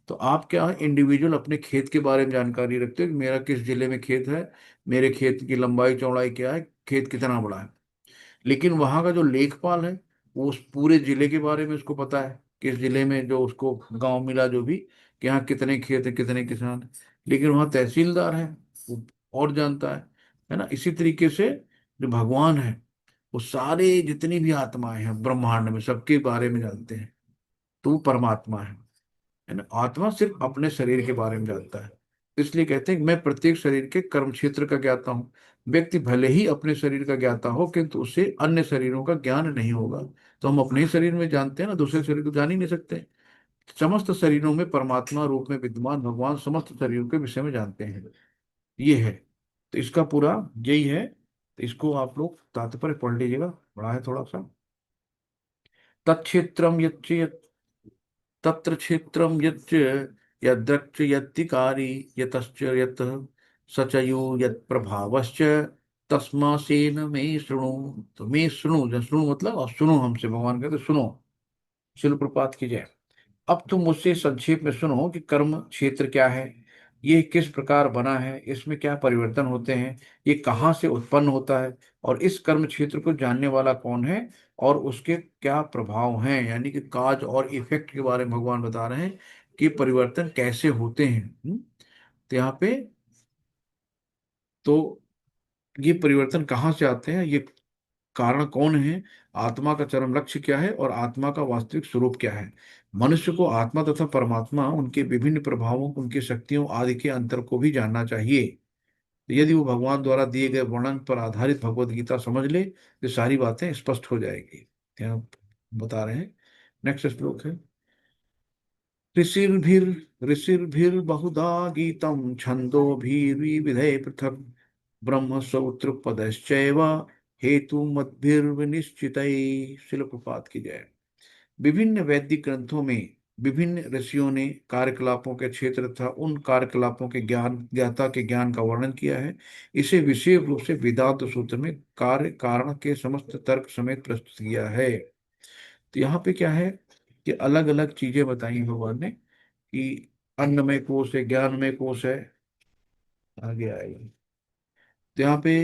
तो आप क्या है? इंडिविजुअल अपने खेत के बारे में जानकारी रखते हो कि मेरा किस जिले में खेत है, मेरे खेत की लंबाई चौड़ाई क्या है, खेत कितना बड़ा है। लेकिन वहां का जो लेखपाल है, वो उस पूरे जिले के बारे में उसको पता है। किस जिले में जो उसको गांव मिला जो भी, कि यहाँ कितने खेत है, कितने किसान हैं। लेकिन वहाँ तहसीलदार है, वो और जानता है ना। इसी तरीके से जो भगवान है, वो सारे जितनी भी आत्माएं हैं ब्रह्मांड में सबके बारे में जानते हैं। तो वो परमात्मा है ना। आत्मा सिर्फ अपने शरीर के बारे में जानता है। इसलिए कहते हैं कि मैं प्रत्येक शरीर के कर्म क्षेत्र का ज्ञाता हूँ। व्यक्ति भले ही अपने शरीर का ज्ञाता हो, किंतु उसे अन्य शरीरों का ज्ञान नहीं होगा। तो हम अपने ही शरीर में जानते हैं ना, दूसरे शरीर को जान ही नहीं सकते। समस्त शरीरों में परमात्मा रूप में विद्यमान भगवान समस्त शरीरों के विषय में जानते हैं। ये है। तो इसका पूरा यही है। तो इसको आप लोग तात्पर्य पढ़ लीजिएगा, बड़ा है थोड़ा सा। तत्क्षेत्रम यच्च तत्र क्षेत्रम यच्च यद्रक्ष यत्तिकारी यतश्च यत् सचयो यत्प्रभावश्च तस्मासेन मे शृणु। तो मे शृणु, जब शृणु मतलब अब सुनो हमसे, भगवान कहते सुनो। शिल प्रपात की जय। अब तुम मुझसे संक्षेप में सुनो कि कर्म क्षेत्र क्या है, ये किस प्रकार बना है, इसमें क्या परिवर्तन होते हैं, ये कहाँ से उत्पन्न होता है, और इस कर्म क्षेत्र को जानने वाला कौन है, और उसके क्या प्रभाव हैं, यानी कि काज और इफेक्ट के बारे में भगवान बता रहे हैं कि परिवर्तन कैसे होते हैं। तो यहाँ पे तो ये परिवर्तन कहाँ से आते हैं, ये कारण कौन है, आत्मा का चरम लक्ष्य क्या है, और आत्मा का वास्तविक स्वरूप क्या है। मनुष्य को आत्मा तथा परमात्मा, उनके विभिन्न प्रभावों, उनकी शक्तियों आदि के अंतर को भी जानना चाहिए। तो यदि वो भगवान द्वारा दिए गए वर्णन पर आधारित भगवत गीता समझ ले, तो सारी बातें स्पष्ट हो जाएगी। यहाँ बता रहे हैं। नेक्स्ट श्लोक है। ऋषिर्भिर् ऋषिर्भिर्बहुधा गीतं छन्दोभिर्विविधैः पृथक् ब्रह्मसूत्रपदश्चैव हेतुमद्भिर्विनिश्चितैः। शिल प्रपात की जय। विभिन्न वैदिक ग्रंथों में विभिन्न ऋषियों ने कार्यकलापों के क्षेत्र तथा उन कार्यकलापों के ज्ञान ज्ञाता के ज्ञान का वर्णन किया है। इसे विशेष रूप से वेदांत सूत्र में कार्य कारण के समस्त तर्क समेत प्रस्तुत किया है। तो यहाँ पे क्या है कि अलग अलग चीजें बताई भगवान ने, कि अन्न में कोश है, ज्ञान में कोश है, आगे आएगी। तो यहाँ पे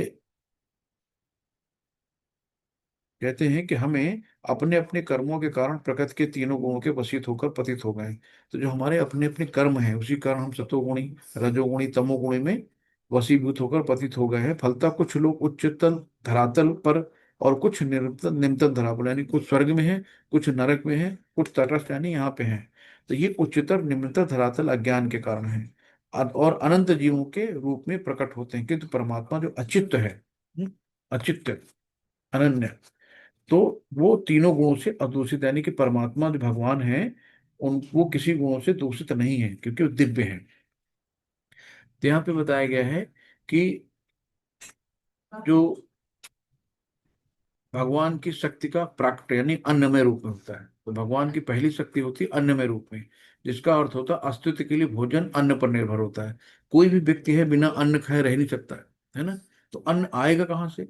कहते हैं कि हमें अपने अपने कर्मों के कारण प्रकृति के तीनों गुणों के वशीत होकर पतित हो गए। तो जो हमारे अपने अपने कर्म हैं, उसी कारण हम सतोगुणी, रजोगुणी, तमोगुणी में वशीभूत होकर पतित हो गए हैं। फलता कुछ लोग उच्चतल धरातल पर, और कुछ निम्नतल निम्नतल धरातल, यानी कुछ स्वर्ग में है, कुछ नरक में है, कुछ तटस्थ यानी यहाँ पे है। तो ये उच्चतर निम्नतर धरातल अज्ञान के कारण है, और अनंत जीवों के रूप में प्रकट होते हैं। किंतु परमात्मा जो अचित्त है, अचित्त, अनन्य, तो वो तीनों गुणों से अदूषित, यानी कि परमात्मा जो भगवान है, उन वो किसी गुणों से दूषित नहीं है, क्योंकि वो दिव्य है। तो यहाँ पे बताया गया है कि जो भगवान की शक्ति का प्राकट यानी अन्नमय रूप में होता है। तो भगवान की पहली शक्ति होती है अन्नमय रूप में, जिसका अर्थ होता है अस्तित्व के लिए भोजन अन्न पर निर्भर होता है। कोई भी व्यक्ति है बिना अन्न खाए रह नहीं सकता है ना। तो अन्न आएगा कहाँ से?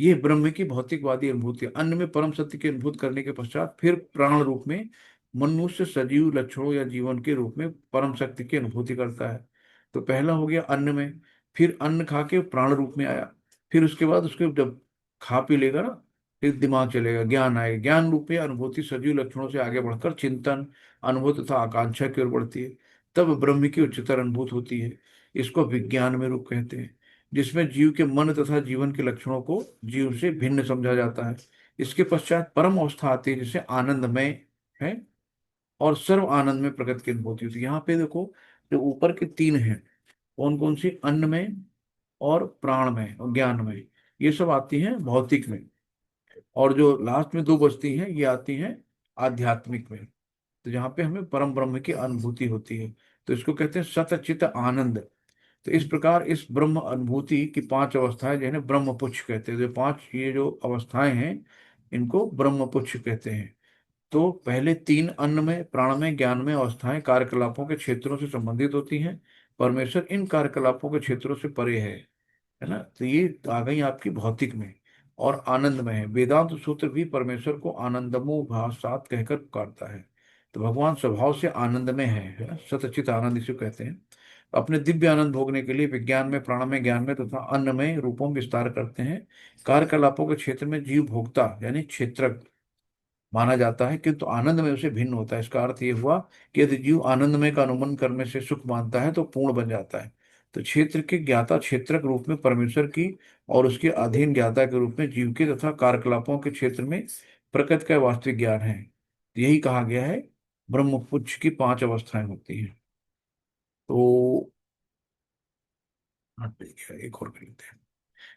ये ब्रह्म की भौतिकवादी अनुभूति है। अन्न में परम सत्य की अनुभूति करने के पश्चात फिर प्राण रूप में मनुष्य सजीव लक्षणों या जीवन के रूप में परम शक्ति की अनुभूति करता है। तो पहला हो गया अन्न में, फिर अन्न खा के प्राण रूप में आया, फिर उसके बाद उसके जब खा पी लेगा ना, फिर दिमाग चलेगा, ज्ञान आएगा, ज्ञान रूप में अनुभूति सजीव लक्षणों से आगे बढ़कर चिंतन, अनुभूति तथा आकांक्षा की ओर बढ़ती है। तब ब्रह्म की उच्चतर अनुभूत होती है। इसको विज्ञान में रूप कहते हैं, जिसमें जीव के मन तथा जीवन के लक्षणों को जीव से भिन्न समझा जाता है। इसके पश्चात परम अवस्था आती है, जिसे आनंदमय है और सर्व आनंद में प्रगति की अनुभूति होती है। यहाँ पे देखो, जो ऊपर के तीन हैं, कौन कौन सी? अन्न में और प्राण में और ज्ञान में, ये सब आती हैं भौतिक में। और जो लास्ट में दो बचती हैं, ये आती हैं आध्यात्मिक में। तो जहाँ पे हमें परम ब्रह्म की अनुभूति होती है, तो इसको कहते हैं सतचित आनंद। तो इस प्रकार इस ब्रह्म अनुभूति की पांच अवस्थाएं जिन्हें ब्रह्म पुच्छ कहते हैं, जो पांच ये जो अवस्थाएं हैं, इनको ब्रह्म पुच्छ कहते हैं। तो पहले तीन अन्न में, प्राण में, ज्ञान में अवस्थाएं कार्यकलापों के क्षेत्रों से संबंधित होती हैं। परमेश्वर इन कार्यकलापों के क्षेत्रों से परे है ना। तो ये आ गई आपकी भौतिक में। और आनंद में है। वेदांत सूत्र भी परमेश्वर को आनंदमो भासात कहकर पुकारता है। तो भगवान स्वभाव से आनंद में है ना, सतचित आनंद इसे कहते हैं। अपने दिव्य आनंद भोगने के लिए विज्ञान में, प्राण में, ज्ञान में तथा अन्न में रूपों में विस्तार करते हैं। कार्यकलापों के क्षेत्र में जीव भोक्ता यानी क्षेत्रज्ञ माना जाता है, किंतु आनंदमय से भिन्न होता है। इसका अर्थ ये हुआ कि यदि जीव आनंदमय का अनुमान करने से सुख मानता है तो पूर्ण बन जाता है। तो क्षेत्र के ज्ञाता क्षेत्रक रूप में परमेश्वर की और उसके अधीन ज्ञाता के रूप में जीव के तथा कार्यकलापों के क्षेत्र में प्रकृति का वास्तविक ज्ञान है। यही कहा गया है ब्रह्मपुच्छ की 5 अवस्थाएं होती हैं। तो हाँ, ठीक है, एक और कर लेते हैं।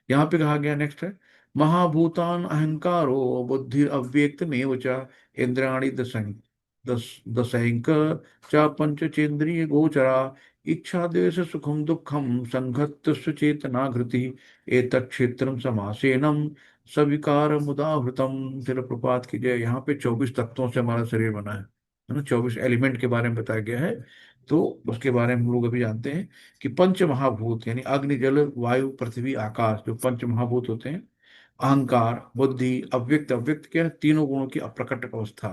यहाँ पे कहा गया नेक्स्ट है, महाभूतान अहंकारो बुद्धि अव्यक्त में च इंद्रियाणि दशैंक च पंचचेन्द्रिय गोचरा इच्छा द्वेष सुखम दुखम संघत्त सुचेतना घृति एतत् क्षेत्रम समासेनम सविकार मुदाहृतम। तेरा प्रपात की जय। यहाँ पे 24 तत्वों से हमारा शरीर बना है ना, 24 एलिमेंट के बारे में बताया गया है। तो उसके बारे में हम लोग अभी जानते हैं कि पंच महाभूत यानी अग्नि जल वायु पृथ्वी आकाश, जो पंच महाभूत होते हैं, अहंकार बुद्धि अव्यक्त, अव्यक्त क्या है, तीनों गुणों की अप्रकट अवस्था।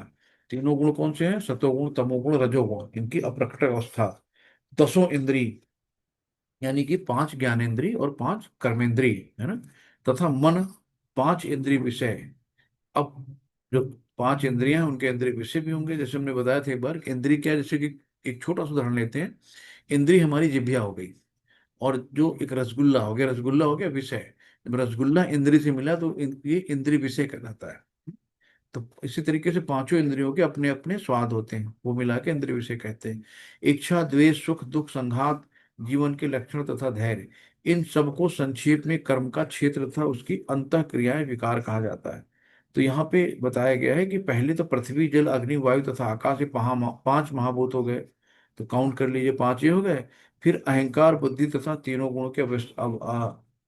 तीनों गुण कौन से हैं, सतोगुण तमोगुण रजोगुण, इनकी अप्रकट अवस्था। दसों इंद्री यानी कि 5 ज्ञानेंद्री और 5 कर्मेंद्री, है ना, तथा मन, 5 इंद्रिय विषय। अब जो 5 इंद्रियां हैं उनके इंद्रिय विषय भी होंगे, जैसे हमने बताया था एक बार। इंद्रिय क्या है, जैसे कि एक छोटा सा उदाहरण लेते हैं। इंद्रिय हमारी जिह्वा हो गई, और जो एक रसगुल्ला हो गया, रसगुल्ला हो गया विषय। जब रसगुल्ला इंद्री से मिला तो ये इंद्रिय विषय कहलाता है। तो इसी तरीके से पांचों इंद्रियों के अपने अपने स्वाद होते हैं, वो मिला के इंद्रिय विषय कहते हैं। इच्छा द्वेष सुख दुख संघात जीवन के लक्षण तथा धैर्य, इन सबको संक्षेप में कर्म का क्षेत्र तथा उसकी अंतः क्रियाएं विकार कहा जाता है। तो यहाँ पे बताया गया है कि पहले तो पृथ्वी जल अग्नि वायु तथा आकाश, ये 5 महाभूत हो गए। तो काउंट कर लीजिए, 5 ये हो गए। फिर अहंकार बुद्धि तथा तीनों गुणों के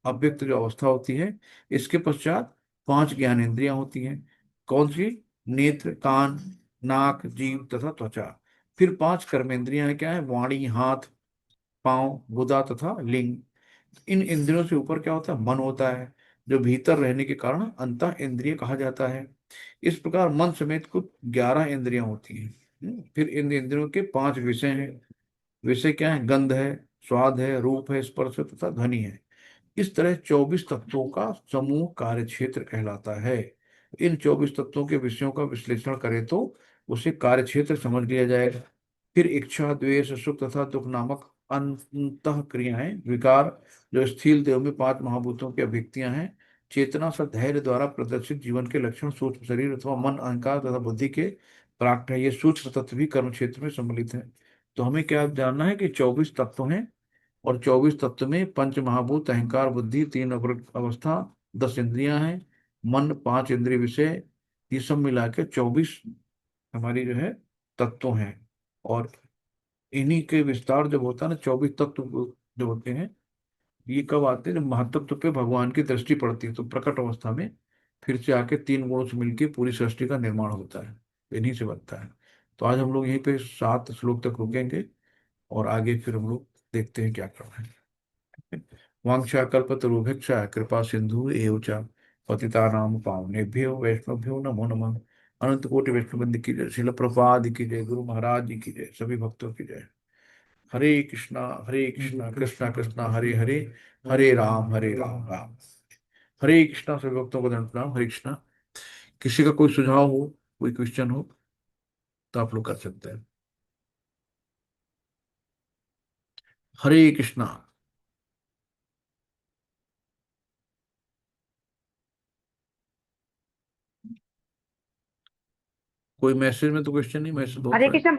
अव्यक्त जो अवस्था होती है। इसके पश्चात 5 ज्ञानेंद्रियां होती हैं। कौन सी, नेत्र कान नाक जीभ तथा त्वचा। फिर 5 कर्मेंद्रियां क्या है, वाणी हाथ पांव गुदा तथा लिंग। इन इंद्रियों से ऊपर क्या होता है, मन होता है, जो भीतर रहने के कारण अंतः इंद्रिय कहा जाता है। इस प्रकार मन समेत कुल 11 इंद्रियां होती हैं। फिर इन इंद्रियों के 5 विषय हैं। विषय क्या है, गंध है, स्वाद है, रूप है, स्पर्श है तथा ध्वनि है। इस तरह 24 तत्वों का समूह कार्य क्षेत्र कहलाता है। इन 24 तत्वों के विषयों का विश्लेषण करें तो उसे कार्य क्षेत्र समझ लिया जाएगा। फिर इच्छा द्वेष सुख तथा दुख नामक अंतः क्रियाएं विकार, जो स्थूल देह में 5 महाभूतों की अभिव्यक्तियां हैं। चेतना सा धैर्य द्वारा प्रदर्शित जीवन के लक्षण सूक्ष्म शरीर अथवा मन अहंकार तथा बुद्धि के प्राप्त है। ये सूक्ष्म तत्व भी कर्म क्षेत्र में सम्मिलित है। तो हमें क्या जानना है कि 24 तत्व हैं, और 24 तत्व में पंच महाभूत अहंकार बुद्धि 3 अवस्था, 10 इंद्रियां हैं, मन 5 इंद्रिय विषय, ये सब मिला के 24 हमारी जो है तत्व हैं। और इन्हीं के विस्तार जब होता है ना, 24 तत्व जो होते हैं, ये कब आते हैं, जब महातत्व पे भगवान की दृष्टि पड़ती है, तो प्रकट अवस्था में फिर से आके 3 गुणों से मिलकर पूरी सृष्टि का निर्माण होता है। इन्हीं से बनता है। तो आज हम लोग यहीं पे 7 श्लोक तक रुकेंगे, और आगे फिर हम लोग देखते हैं क्या करना है। वाञ्छाकल्पतरुभ्यश्च कृपा सिंधु एव च पतितानां पावनेभ्यो वैष्णवभ्यो नमो नमः। अनंत कोटि वैष्णववृंद की जय, शिल प्रपाद की जय, गुरु महाराज जी की जय, सभी भक्तों की जय। हरे कृष्णा कृष्णा कृष्णा हरे हरे, हरे राम राम हरे कृष्णा। सभी भक्तों को दंड प्रणाम। हरे कृष्णा। किसी का कोई सुझाव हो, कोई क्वेश्चन हो, तो आप लोग कर सकते हैं। हरे कृष्णा। कोई मैसेज में तो क्वेश्चन नहीं, मैसेज बहुत हरे सारे। कृष्ण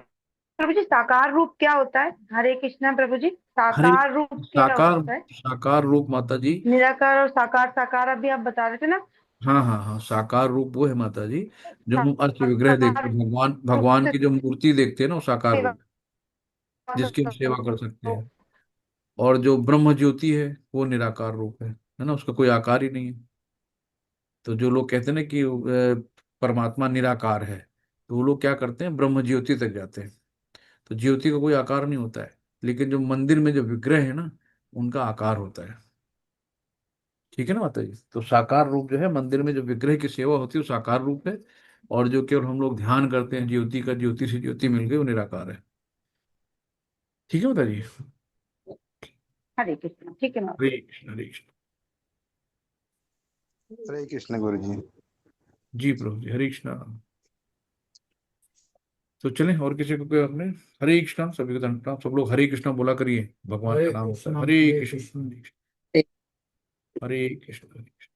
प्रभु जी, साकार रूप क्या होता है? हरे कृष्ण प्रभु जी, हरे साकार रूप क्या साकार, होता है? साकार रूप माता जी। निराकार और साकार, साकार अभी आप बता रहे थे ना। हाँ हाँ हाँ, साकार रूप वो है माता जी, जो हम अर्थ विग्रह देखते साकार हैं, भगवान रूप भगवान से की जो मूर्ति देखते हैं ना, वो साकार सेवा रूप, जिसकी हम सेवा कर सकते करो। हैं। और जो ब्रह्म ज्योति है वो निराकार रूप है ना, उसका कोई आकार ही नहीं है। तो जो लोग कहते हैं ना कि परमात्मा निराकार है, तो वो लोग क्या करते हैं, ब्रह्म ज्योति तक जाते हैं। तो ज्योति का कोई आकार नहीं होता है, लेकिन जो मंदिर में जो विग्रह है ना, उनका आकार होता है। ठीक है ना माता जी। तो साकार रूप जो है, मंदिर में जो विग्रह की सेवा होती है वो साकार रूप है। और जो केवल हम लोग ध्यान करते हैं ज्योति का, ज्योति से ज्योति मिल गई, वो निराकार है। ठीक है माता जी। हरे कृष्ण, ठीक है हरे माता। कृष्ण हरे कृष्ण। हरे कृष्ण गुरु जी। जी प्रभु जी, हरे कृष्ण। तो चलें, और किसी को कोई अपने। हरे कृष्णा, सभी को दंडवत प्रणाम। सब लोग हरे कृष्णा बोला करिए भगवान हरे का नाम। कृष्ण हरे हरे कृष्ण, कृष्ण। हरे कृष्ण, हरे कृष्ण।